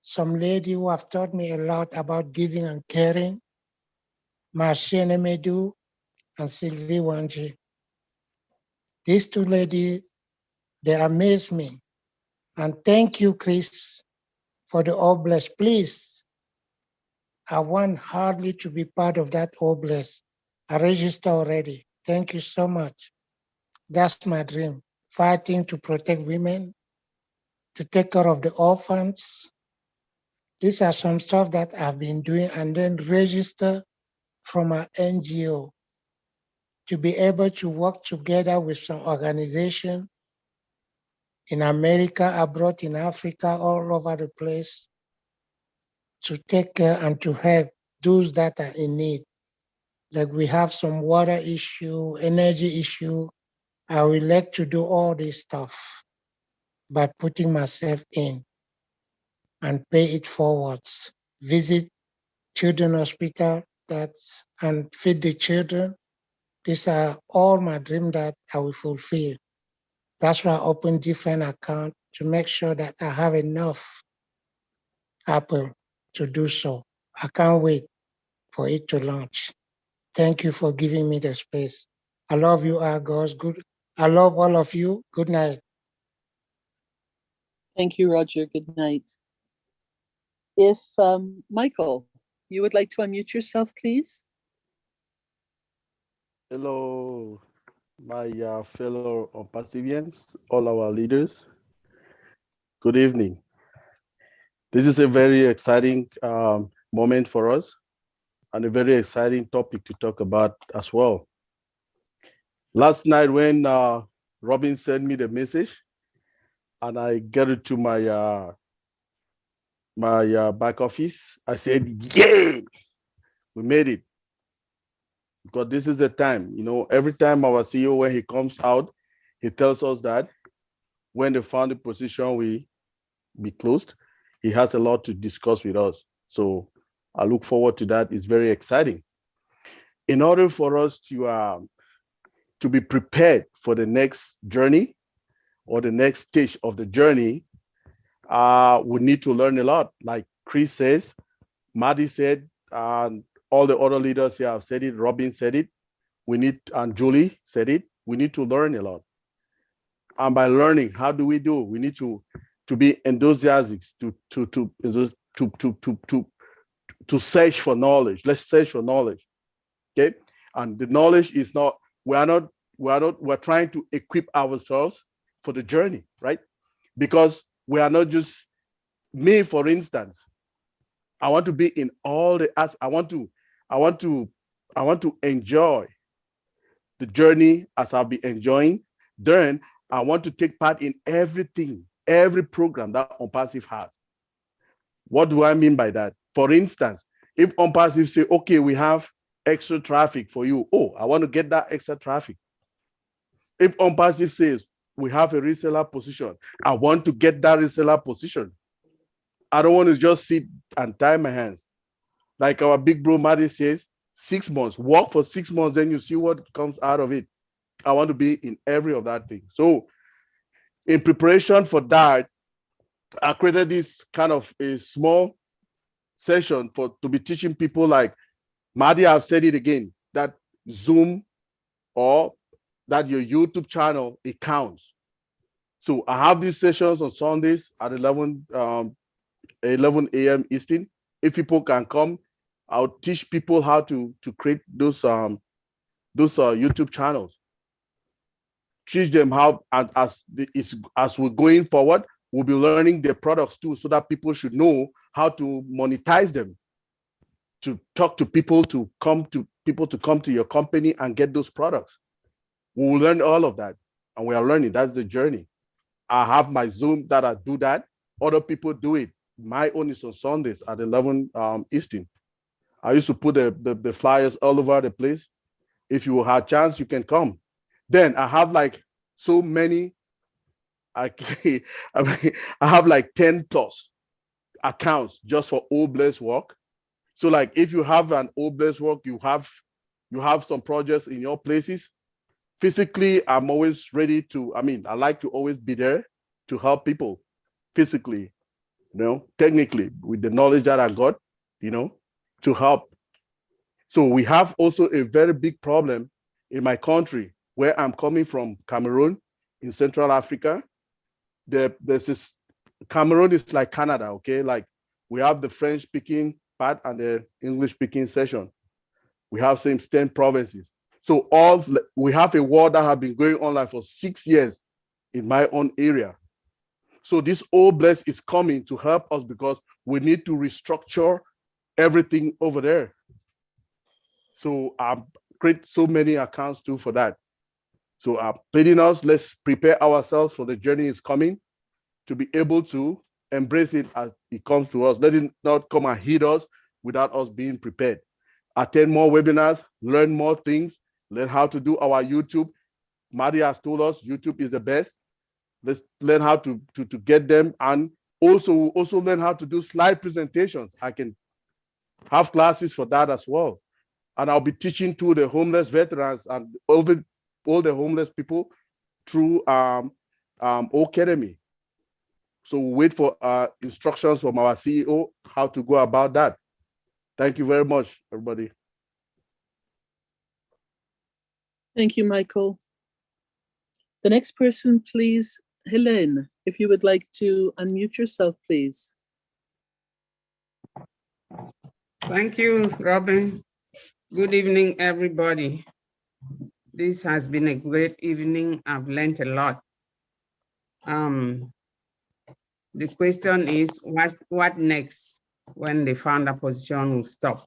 some lady who have taught me a lot about giving and caring, Marciene Medu and Sylvie Wanji. These two ladies, they amaze me. And thank you, Chris, for the Oblast. Please, I want hardly to be part of that Oblast. I registered already. Thank you so much. That's my dream, fighting to protect women, to take care of the orphans. These are some stuff that I've been doing, and then register from an NGO to be able to work together with some organization in America, abroad, in Africa, all over the place, to take care and to help those that are in need. Like we have some water issue, energy issue. I would like to do all this stuff by putting myself in and pay it forwards. Visit children hospital and feed the children. These are all my dreams that I will fulfill. That's why I open different accounts to make sure that I have enough Apple to do so. I can't wait for it to launch. Thank you for giving me the space. I love you, Argos. Good. I love all of you. Good night. Thank you, Roger. Good night. If Michael, you would like to unmute yourself, please. Hello, my fellow ONPASSIVians, all our leaders. Good evening. This is a very exciting moment for us and a very exciting topic to talk about as well. Last night when Robin sent me the message and I get it to my back office, I said, yay, we made it. Because this is the time, every time our CEO, when he comes out, he tells us that when the founding position will be closed, he has a lot to discuss with us. So I look forward to that. It's very exciting. In order for us to be prepared for the next journey or the next stage of the journey, we need to learn a lot. Like Chris says, Marty said, and all the other leaders here have said it, Robin said it, and Julie said it, we need to learn a lot. And by learning, how do we do? We need to be enthusiastic, to search for knowledge. Let's search for knowledge. Okay. And the knowledge is not, we're trying to equip ourselves for the journey, right? Because we are not just me, for instance. I want to be in all the I want to enjoy the journey as I'll be enjoying. Then I want to take part in everything, every program that ONPASSIVE has. What do I mean by that? For instance, if ONPASSIVE say, okay, we have extra traffic for you. Oh, I want to get that extra traffic. If ONPASSIVE says we have a reseller position, I want to get that reseller position. I don't want to just sit and tie my hands. Like our big bro Marty says, 6 months, work for 6 months, then you see what comes out of it. I want to be in every of that thing. So in preparation for that, I created this kind of a small session to be teaching people like Marty. I've said it again, that Zoom or that your YouTube channel, it counts. So I have these sessions on Sundays at 11 a.m. Eastern. If people can come, I'll teach people how to create those YouTube channels. Teach them how, and as we're going forward, we'll be learning their products too, so that people should know how to monetize them, to talk to people, to come to your company and get those products. We will learn all of that, and we are learning. That's the journey. I have my Zoom that I do that. Other people do it. My own is on Sundays at 11 Eastern. I used to put the flyers all over the place. If you have a chance, you can come. Then I have like so many, I have like 10 plus accounts just for Oblast work. So like if you have an Oblast work, you have some projects in your places. Physically, I'm always ready to, I like to always be there to help people physically, technically with the knowledge that I got, to help. So we have also a very big problem in my country where I'm coming from, Cameroon in Central Africa. There's this, Cameroon is like Canada, okay? Like we have the French speaking part and the English speaking section. We have same 10 provinces. So we have a war that has been going on like for 6 years in my own area. So this Oblast is coming to help us because we need to restructure everything over there. So I create so many accounts too for that. So I'm pleading us, let's prepare ourselves for the journey is coming, to be able to embrace it as it comes to us. Let it not come and hit us without us being prepared. Attend more webinars, learn more things, learn how to do our YouTube. Marty has told us YouTube is the best. Let's learn how to get them, and also learn how to do slide presentations. I can have classes for that as well. And I'll be teaching to the homeless veterans and all the homeless people through Academy. So we'll wait for instructions from our CEO how to go about that. Thank you very much, everybody. Thank you, Michael. The next person, please, Helene, if you would like to unmute yourself, please. Thank you, Robin. Good evening, everybody. This has been a great evening. I've learned a lot. The question is, what next when the founder position will stop?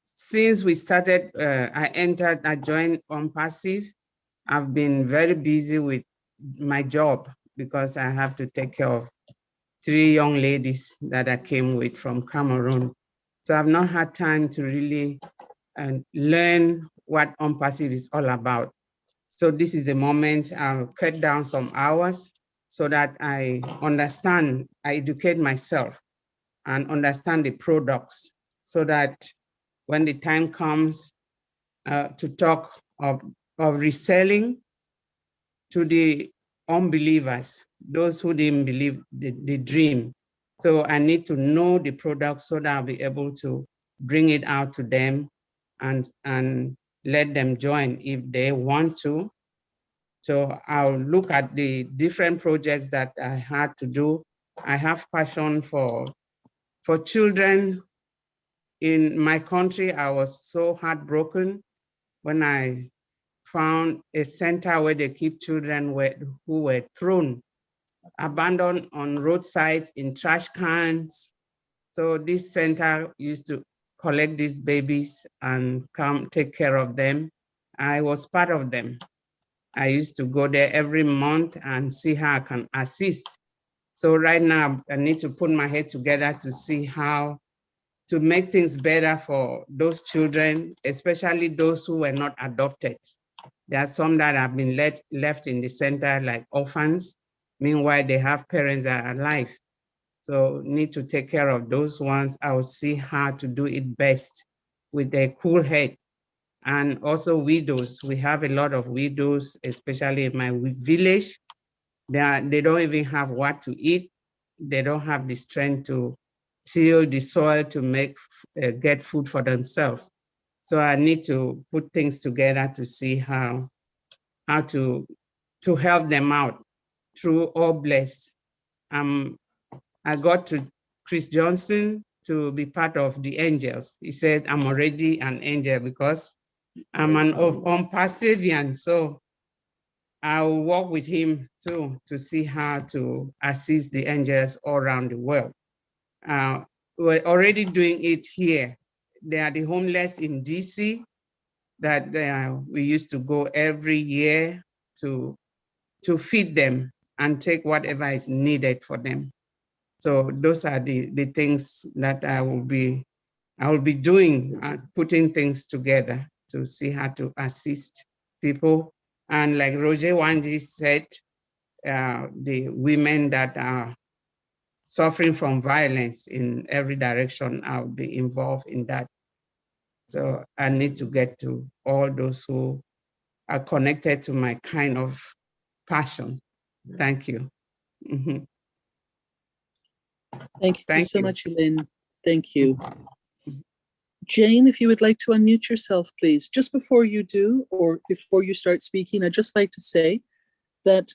Since we started, I joined ONPASSIVE. I've been very busy with my job because I have to take care of 3 young ladies that I came with from Cameroon. So I've not had time to really learn what ONPASSIVE is all about. So this is a moment I'll cut down some hours so that I understand, I educate myself and understand the products, so that when the time comes to talk of reselling to the unbelievers, those who didn't believe the dream. So I need to know the product so that I'll be able to bring it out to them and let them join if they want to. So I'll look at the different projects that I had to do. I have passion for children. In my country, I was so heartbroken when I found a center where they keep children who were thrown, abandoned on roadsides in trash cans. So this center used to collect these babies and come take care of them. I was part of them. I used to go there every month and see how I can assist. So right now I need to put my head together to see how to make things better for those children, especially those who were not adopted. There are some that have been left in the center like orphans. Meanwhile, they have parents that are alive. So need to take care of those ones. I will see how to do it best with a cool head. And also widows. We have a lot of widows, especially in my village. They don't even have what to eat. they don't have the strength to till the soil to get food for themselves. So I need to put things together to see how to help them out through All Blessed. I got to Chris Johnson to be part of the angels. He said, I'm already an angel because I'm an ONPASSIVE, so I'll work with him too to see how to assist the angels all around the world. We're already doing it here. They are the homeless in DC that we used to go every year to feed them and take whatever is needed for them. So those are the things that I will be doing, putting things together to see how to assist people. And like Roger Wanji said, the women that are suffering from violence in every direction, I'll be involved in that. So I need to get to all those who are connected to my kind of passion. Thank you. Mm-hmm. Thank you so much, Elaine. Thank you. Jane, if you would like to unmute yourself, please. Just before you do, or before you start speaking, I'd just like to say that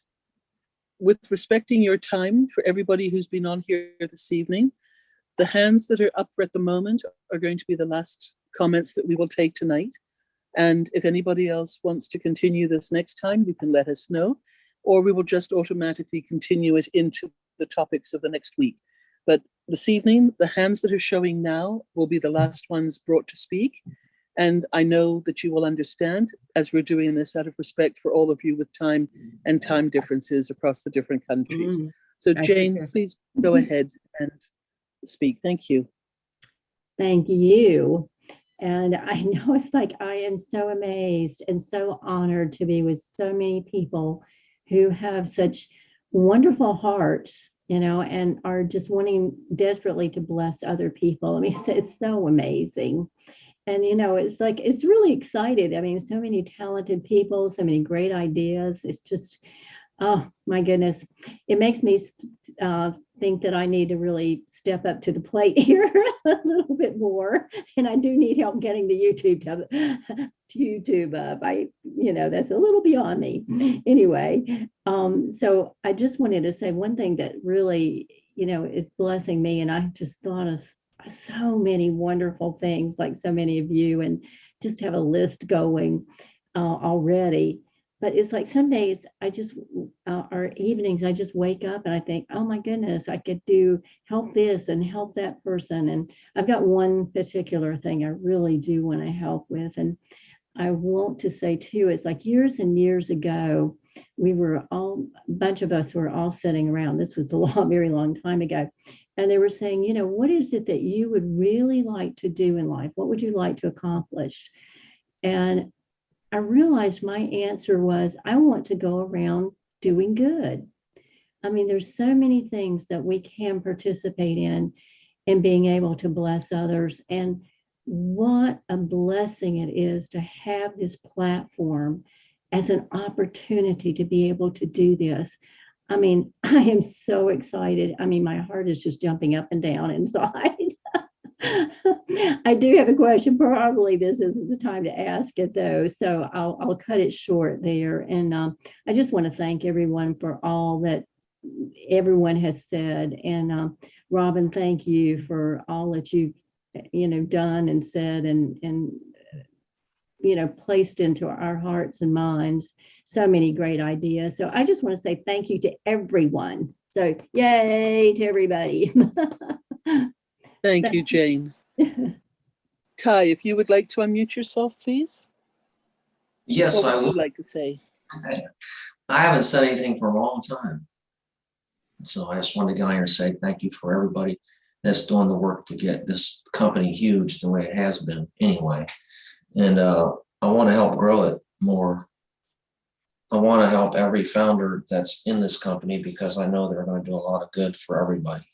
with respecting your time for everybody who's been on here this evening, the hands that are up at the moment are going to be the last comments that we will take tonight. And if anybody else wants to continue this next time, you can let us know, or we will just automatically continue it into the topics of the next week. But this evening, the hands that are showing now will be the last ones brought to speak. And I know that you will understand, as we're doing this out of respect for all of you with time and time differences across the different countries. So Jane, please go ahead and speak. Thank you. Thank you. And I know it's like I am so amazed and so honored to be with so many people who have such wonderful hearts, you know, and are just wanting desperately to bless other people. I mean, it's so amazing. And, you know, it's like, it's really excited. I mean, so many talented people, so many great ideas. It's just, oh my goodness. It makes me think that I need to really step up to the plate here a little bit more. And I do need help getting the YouTube up. You know, that's a little beyond me. Anyway, so I just wanted to say one thing that really, you know, is blessing me. And I just thought of so many wonderful things, like so many of you, and just have a list going already. But it's like some days I just, or evenings, I just wake up and I think, oh my goodness, I could help this and help that person. And I've got one particular thing I really do want to help with. And I want to say too, it's like years and years ago, we were all, a bunch of us were all sitting around. This was a very long time ago. And they were saying, you know, what is it that you would really like to do in life? What would you like to accomplish? And I realized my answer was, I want to go around doing good. I mean, there's so many things that we can participate in being able to bless others. And what a blessing it is to have this platform as an opportunity to be able to do this. I mean, I am so excited. I mean, my heart is just jumping up and down inside. I do have a question. Probably this isn't the time to ask it though, so I'll cut it short there. And I just want to thank everyone for all that everyone has said. And Robin, thank you for all that you've done and said and placed into our hearts and minds. So many great ideas. So I just want to say thank you to everyone. So yay to everybody. Thank you, Jane. Ty, if you would like to unmute yourself, please. Yes, I would. What would you like to say? I haven't said anything for a long time. So I just wanted to get on here and say thank you for everybody that's doing the work to get this company huge the way it has been anyway. And I want to help grow it more. I want to help every founder that's in this company because I know they're going to do a lot of good for everybody.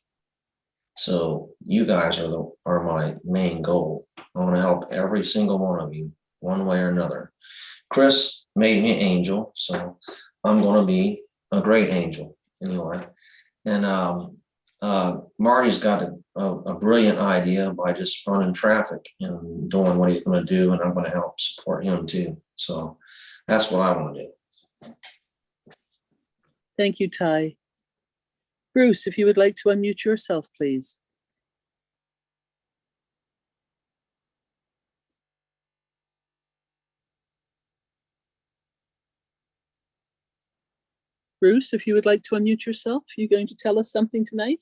So you guys are my main goal. I want to help every single one of you, one way or another. Chris made me an angel, so I'm going to be a great angel anyway. And Marty's got a brilliant idea by just running traffic and doing what he's going to do, and I'm going to help support him too. So that's what I want to do. Thank you, Ty. Bruce, if you would like to unmute yourself, please. Bruce, if you would like to unmute yourself, you're going to tell us something tonight?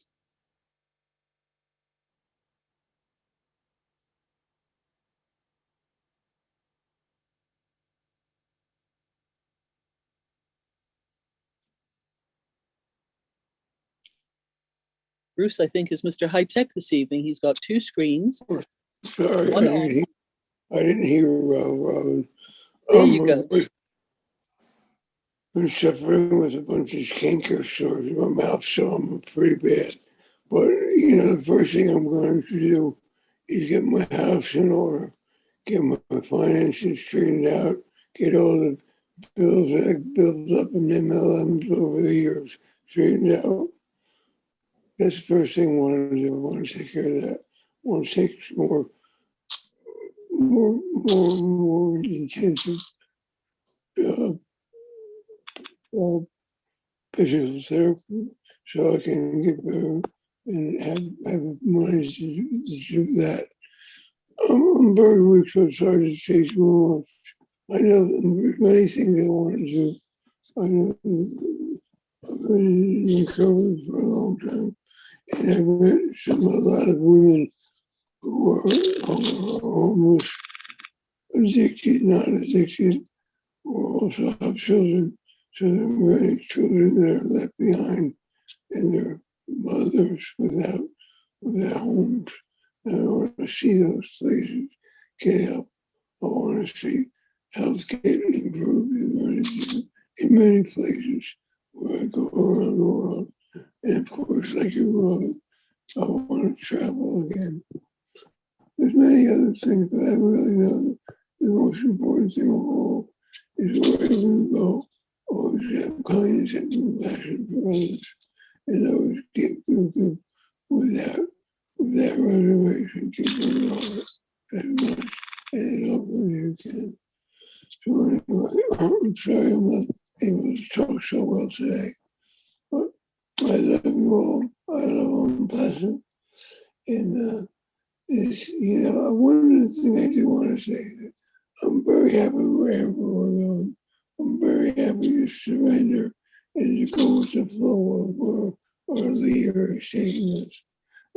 Bruce, I think, is Mr. High Tech this evening. He's got two screens. Sorry, I didn't hear Robin. There you go. I'm suffering with a bunch of canker sores in my mouth, so I'm pretty bad. But, you know, the first thing I'm going to do is get my house in order, get my finances straightened out, get all the bills that I built up in MLMs over the years straightened out. That's the first thing I want to do. I want to take care of that. I want to take some more intensive physical therapy so I can get better and have money to do that. I'm very weak, so it's hard to say too much. I know there's many things I want to do. I know I've been in recovery for a long time, and I've met a lot of women who are homeless, addicted, not addicted, who also have children. So there are many children that are left behind and their mothers without homes. And I want to see those places get help. I want to see health get improved in many places where I go around the world. And of course, like you, Robin, I want to travel again. There's many other things, but I really know the most important thing of all is wherever you go, always have kindness and compassion for others, and always give without reservation, keep doing all that as much and as often as you can. So anyway, I'm sorry I'm not able to talk so well today, but I love you all. I love ONPASSIVE, and it's, you know, one of the things I do want to say is that I'm very happy wherever we're going. I'm very happy to surrender and to go with the flow of where our leader is taking us.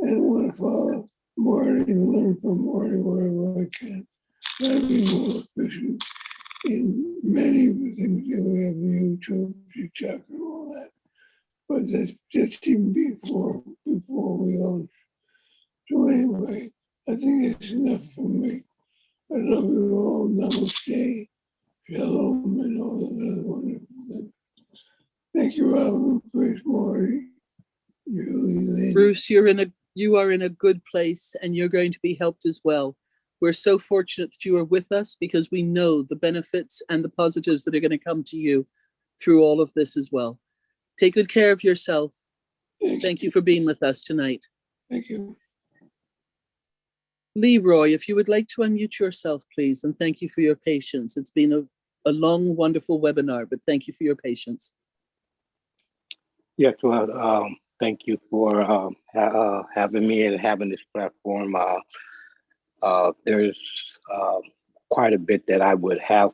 And I want to follow Marty and learn from Marty wherever I can. Try to be more efficient in many of the things that we have YouTube, TikTok, and all that. But that's just even before we launch. So anyway, I think that's enough for me. I love you all. Namaste. Shalom and all those other wonderful things. Thank you, Robin. Praise Marty. Bruce, you are in a good place, and you're going to be helped as well. We're so fortunate that you are with us because we know the benefits and the positives that are going to come to you through all of this as well. Take good care of yourself. Thank you for being with us tonight. Thank you. Leroy, if you would like to unmute yourself, please, and thank you for your patience. It's been a long, wonderful webinar, but thank you for your patience. Yes, well, thank you for having me and having this platform. There's quite a bit that I would have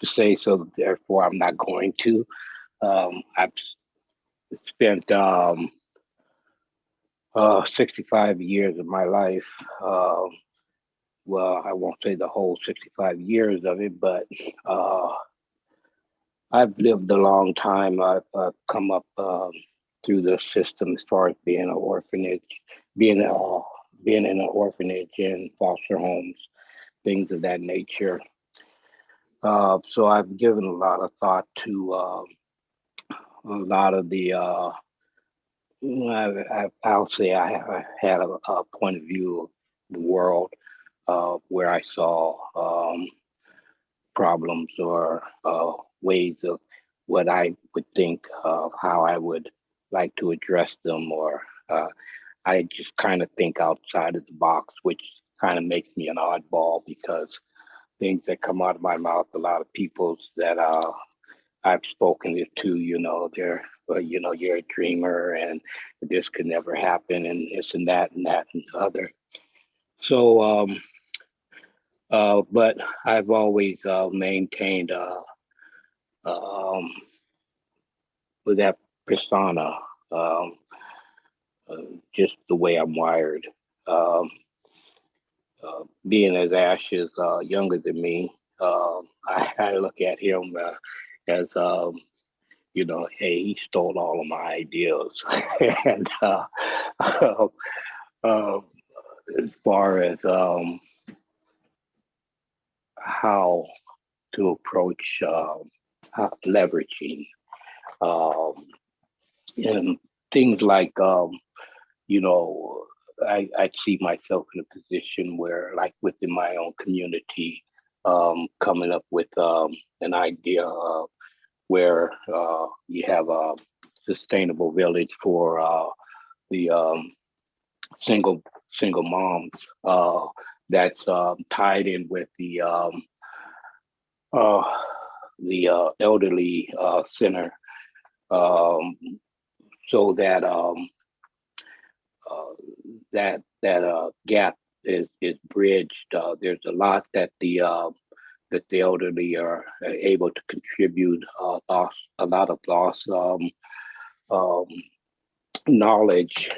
to say, so therefore I'm not going to. I've spent 65 years of my life. Well, I won't say the whole 65 years of it, but I've lived a long time. I've come up through the system as far as being an orphanage, being in an orphanage and foster homes, things of that nature. So I've given a lot of thought to a lot of the, I'll say I had a point of view of the world where I saw problems or ways of what I would think of how I would like to address them or I just kind of think outside of the box, which kind of makes me an oddball because things that come out of my mouth, a lot of people's that I've spoken it to, they're, well, you're a dreamer and this could never happen and this and that and that and the other. So, but I've always maintained with that persona, just the way I'm wired. Being as Ash is younger than me, I look at him as, hey, he stole all of my ideas. And as far as how to approach leveraging and things like, I see myself in a position where, like within my own community, coming up with an idea of where you have a sustainable village for the single moms that's tied in with the elderly center, so that that gap is bridged. There's a lot that the elderly are able to contribute, a lot of lost knowledge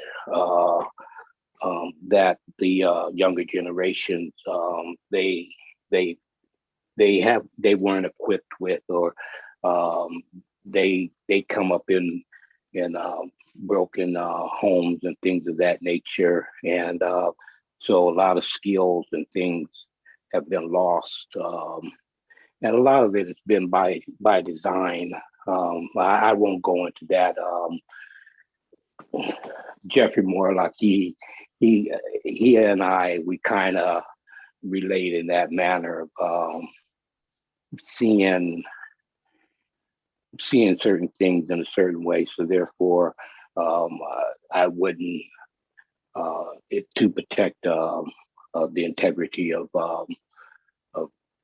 that the younger generations they weren't equipped with, or they come up in broken homes and things of that nature, and so a lot of skills and things have been lost, and a lot of it has been by design. I won't go into that. Jeffrey Morlock, he and we kind of relate in that manner of seeing certain things in a certain way. So therefore, I wouldn't, to protect the integrity of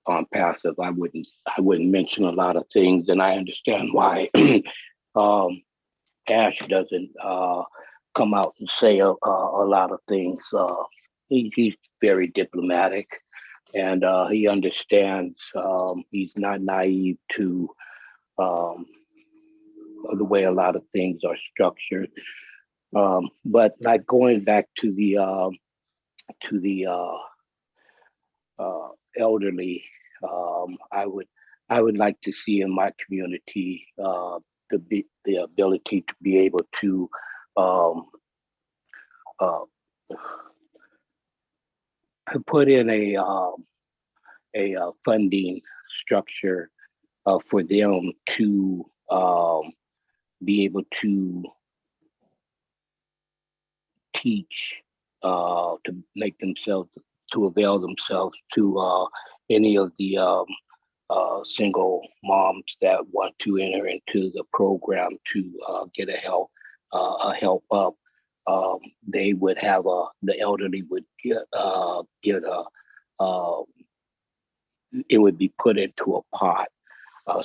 ONPASSIVE, I wouldn't mention a lot of things, and I understand why Ash doesn't come out and say a lot of things. He's very diplomatic, and he understands. He's not naive to the way a lot of things are structured. But like going back to the elderly, I would like to see in my community the ability to be able to put in a funding structure for them to be able to teach, to make themselves, to avail themselves to any of the single moms that want to enter into the program to get a help up. They would have the elderly would get it would be put into a pot,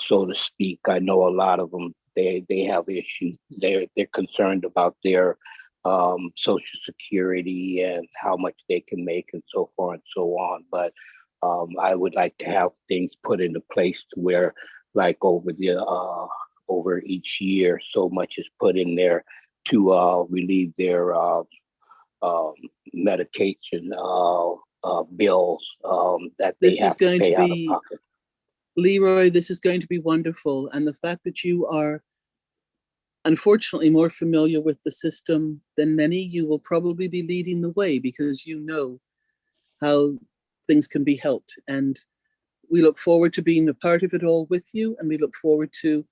so to speak. I know a lot of them, they have issues. They're concerned about their Social Security and how much they can make and so forth and so on. But I would like to have things put into place to where, like over each year, so much is put in there to relieve their medication bills that they have to pay out of pocket. Leroy, this is going to be wonderful. And the fact that you are unfortunately more familiar with the system than many, you will probably be leading the way because you know how things can be helped. And we look forward to being a part of it all with you. And we look forward to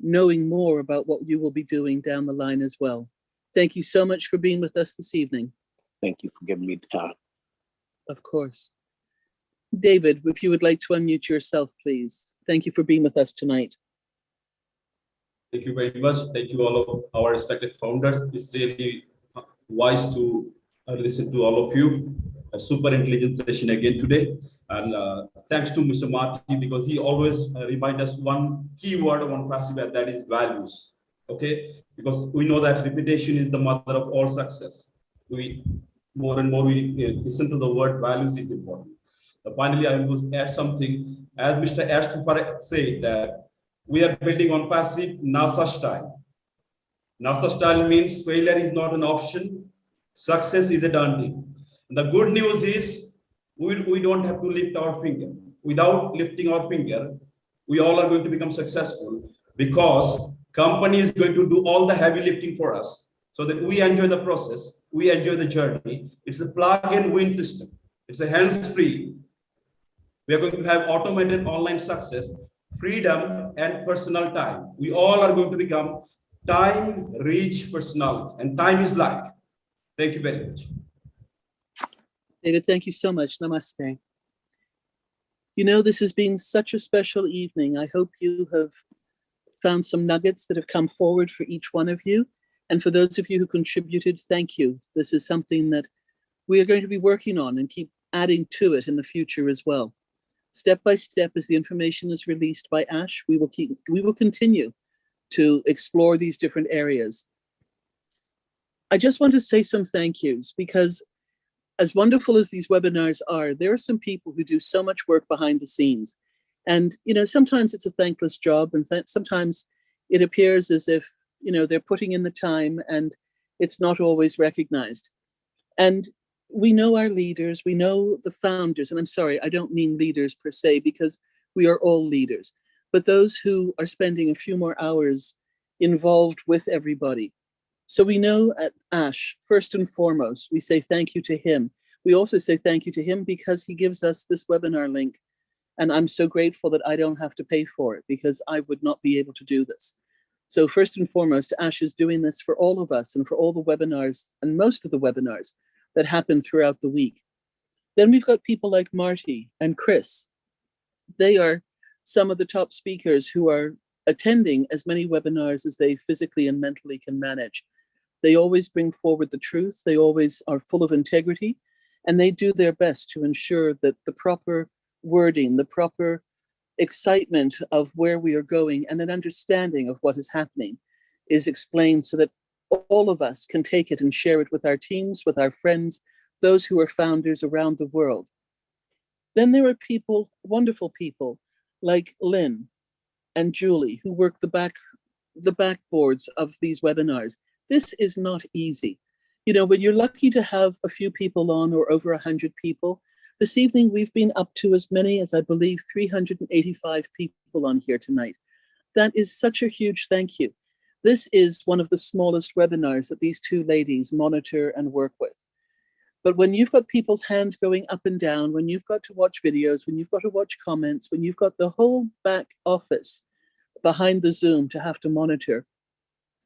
knowing more about what you will be doing down the line as well. Thank you so much for being with us this evening. Thank you for giving me the time. Of course. David, if you would like to unmute yourself, please. Thank you for being with us tonight. Thank you very much. Thank you all of our respected founders. It's really wise to listen to all of you. A super intelligent session again today. And thanks to Mr. Marty, because he always reminds us one key word of ONPASSIVE, and that is values. Okay, because we know that repetition is the mother of all success. We more and more we listen to the word values is important. Finally, I will add something. As Mr. Ashton said, that we are building ONPASSIVE NASA style. NASA style means failure is not an option. Success is a done deal. The good news is we don't have to lift our finger. Without lifting our finger, we all are going to become successful, because company is going to do all the heavy lifting for us, so that we enjoy the process, we enjoy the journey. It's a plug and win system. It's a hands-free. We are going to have automated online success, freedom, and personal time. We all are going to become time-rich personality, and time is life. Thank you very much. David, thank you so much. Namaste. You know, this has been such a special evening. I hope you have found some nuggets that have come forward for each one of you. And for those of you who contributed, thank you. This is something that we are going to be working on and keep adding to it in the future as well. Step by step, as the information is released by Ash, we will continue to explore these different areas. I just want to say some thank yous, because as wonderful as these webinars are, there are some people who do so much work behind the scenes. And, you know, sometimes it's a thankless job, and sometimes it appears as if, you know, they're putting in the time and it's not always recognized. And we know our leaders, we know the founders, and I'm sorry, I don't mean leaders per se, because we are all leaders, but those who are spending a few more hours involved with everybody. So we know at Ash, first and foremost, we say thank you to him. We also say thank you to him because he gives us this webinar link. And I'm so grateful that I don't have to pay for it, because I would not be able to do this. So first and foremost, Ash is doing this for all of us and for all the webinars, and most of the webinars that happen throughout the week. Then we've got people like Marty and Chris. They are some of the top speakers who are attending as many webinars as they physically and mentally can manage. They always bring forward the truth. They always are full of integrity, and they do their best to ensure that the proper wording, the proper excitement of where we are going, and an understanding of what is happening is explained, so that all of us can take it and share it with our teams, with our friends, those who are founders around the world. Then there are people, wonderful people like Lynn and Julie, who work the backboards of these webinars. This is not easy. You know, when you're lucky to have a few people on, or over 100 people, this evening we've been up to as many as, I believe, 385 people on here tonight. That is such a huge thank you. This is one of the smallest webinars that these two ladies monitor and work with. But when you've got people's hands going up and down, when you've got to watch videos, when you've got to watch comments, when you've got the whole back office behind the Zoom to have to monitor,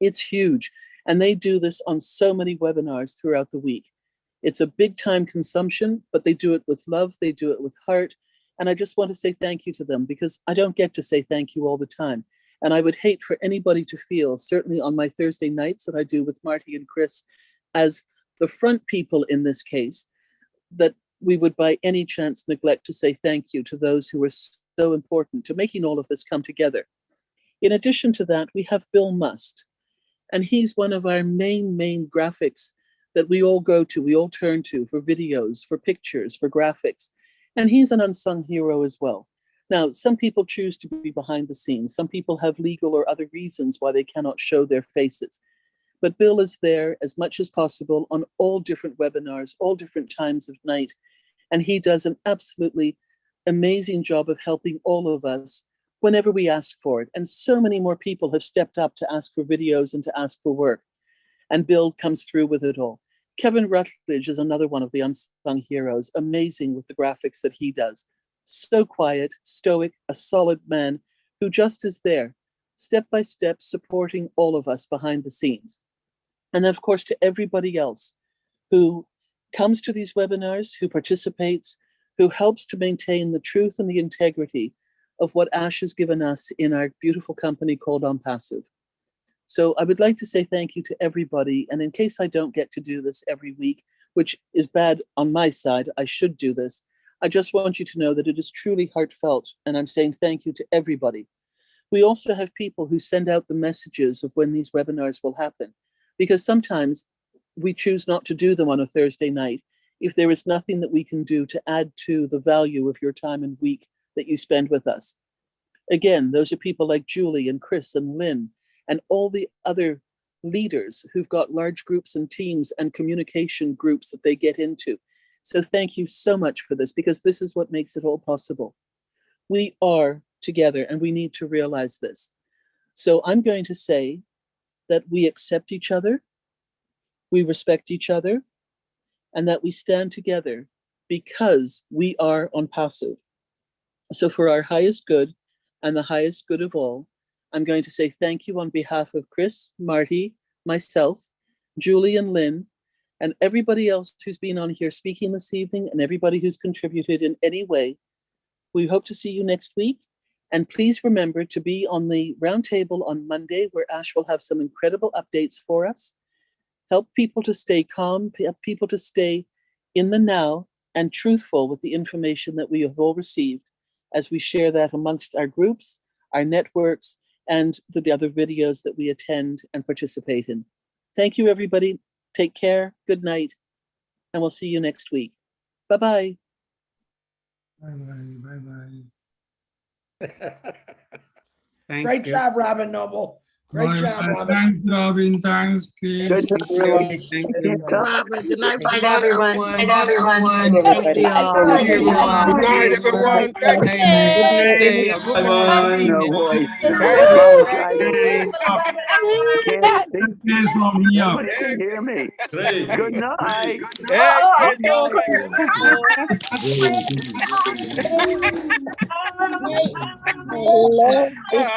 it's huge. And they do this on so many webinars throughout the week. It's a big time consumption, but they do it with love, they do it with heart. And I just want to say thank you to them, because I don't get to say thank you all the time. And I would hate for anybody to feel, certainly on my Thursday nights that I do with Marty and Chris, as the front people in this case, that we would by any chance neglect to say thank you to those who are so important to making all of this come together. In addition to that, we have Bill Must, and he's one of our main graphics that we all go to, we all turn to for videos, for pictures, for graphics. And he's an unsung hero as well. Now, some people choose to be behind the scenes. Some people have legal or other reasons why they cannot show their faces. But Bill is there as much as possible on all different webinars, all different times of night. And he does an absolutely amazing job of helping all of us whenever we ask for it. And so many more people have stepped up to ask for videos and to ask for work. And Bill comes through with it all. Kevin Rutledge is another one of the unsung heroes, amazing with the graphics that he does. So quiet, stoic, a solid man who just is there, step by step, supporting all of us behind the scenes. And of course, to everybody else who comes to these webinars, who participates, who helps to maintain the truth and the integrity of what Ash has given us in our beautiful company called ONPASSIVE. So I would like to say thank you to everybody. And in case I don't get to do this every week, which is bad on my side, I should do this. I just want you to know that it is truly heartfelt. And I'm saying thank you to everybody. We also have people who send out the messages of when these webinars will happen, because sometimes we choose not to do them on a Thursday night if there is nothing that we can do to add to the value of your time and week that you spend with us. Again, those are people like Julie and Chris and Lynn and all the other leaders who've got large groups and teams and communication groups that they get into. So thank you so much for this, because this is what makes it all possible. We are together and we need to realize this. So I'm going to say that we accept each other, we respect each other, and that we stand together because we are ONPASSIVE. So for our highest good and the highest good of all, I'm going to say thank you on behalf of Chris, Marty, myself, Julie and Lynn, and everybody else who's been on here speaking this evening and everybody who's contributed in any way. We hope to see you next week. And please remember to be on the roundtable on Monday, where Ash will have some incredible updates for us. Help people to stay calm, help people to stay in the now and truthful with the information that we have all received as we share that amongst our groups, our networks, and the other videos that we attend and participate in. Thank you, everybody. Take care. Good night. And we'll see you next week. Bye-bye. Bye-bye. Bye-bye. Thank Great you. job, Robin Noble. Great job, Robin. Thanks, Robin. Thanks, Chris. Thank you. Thank you. Good night, Good night, everyone. Good night, everyone. Thank you all. Good night, everyone. Thank you. Good night. No voice. Can't speak. From here. Nobody can hear me. Great. Good night. Hey, Good night.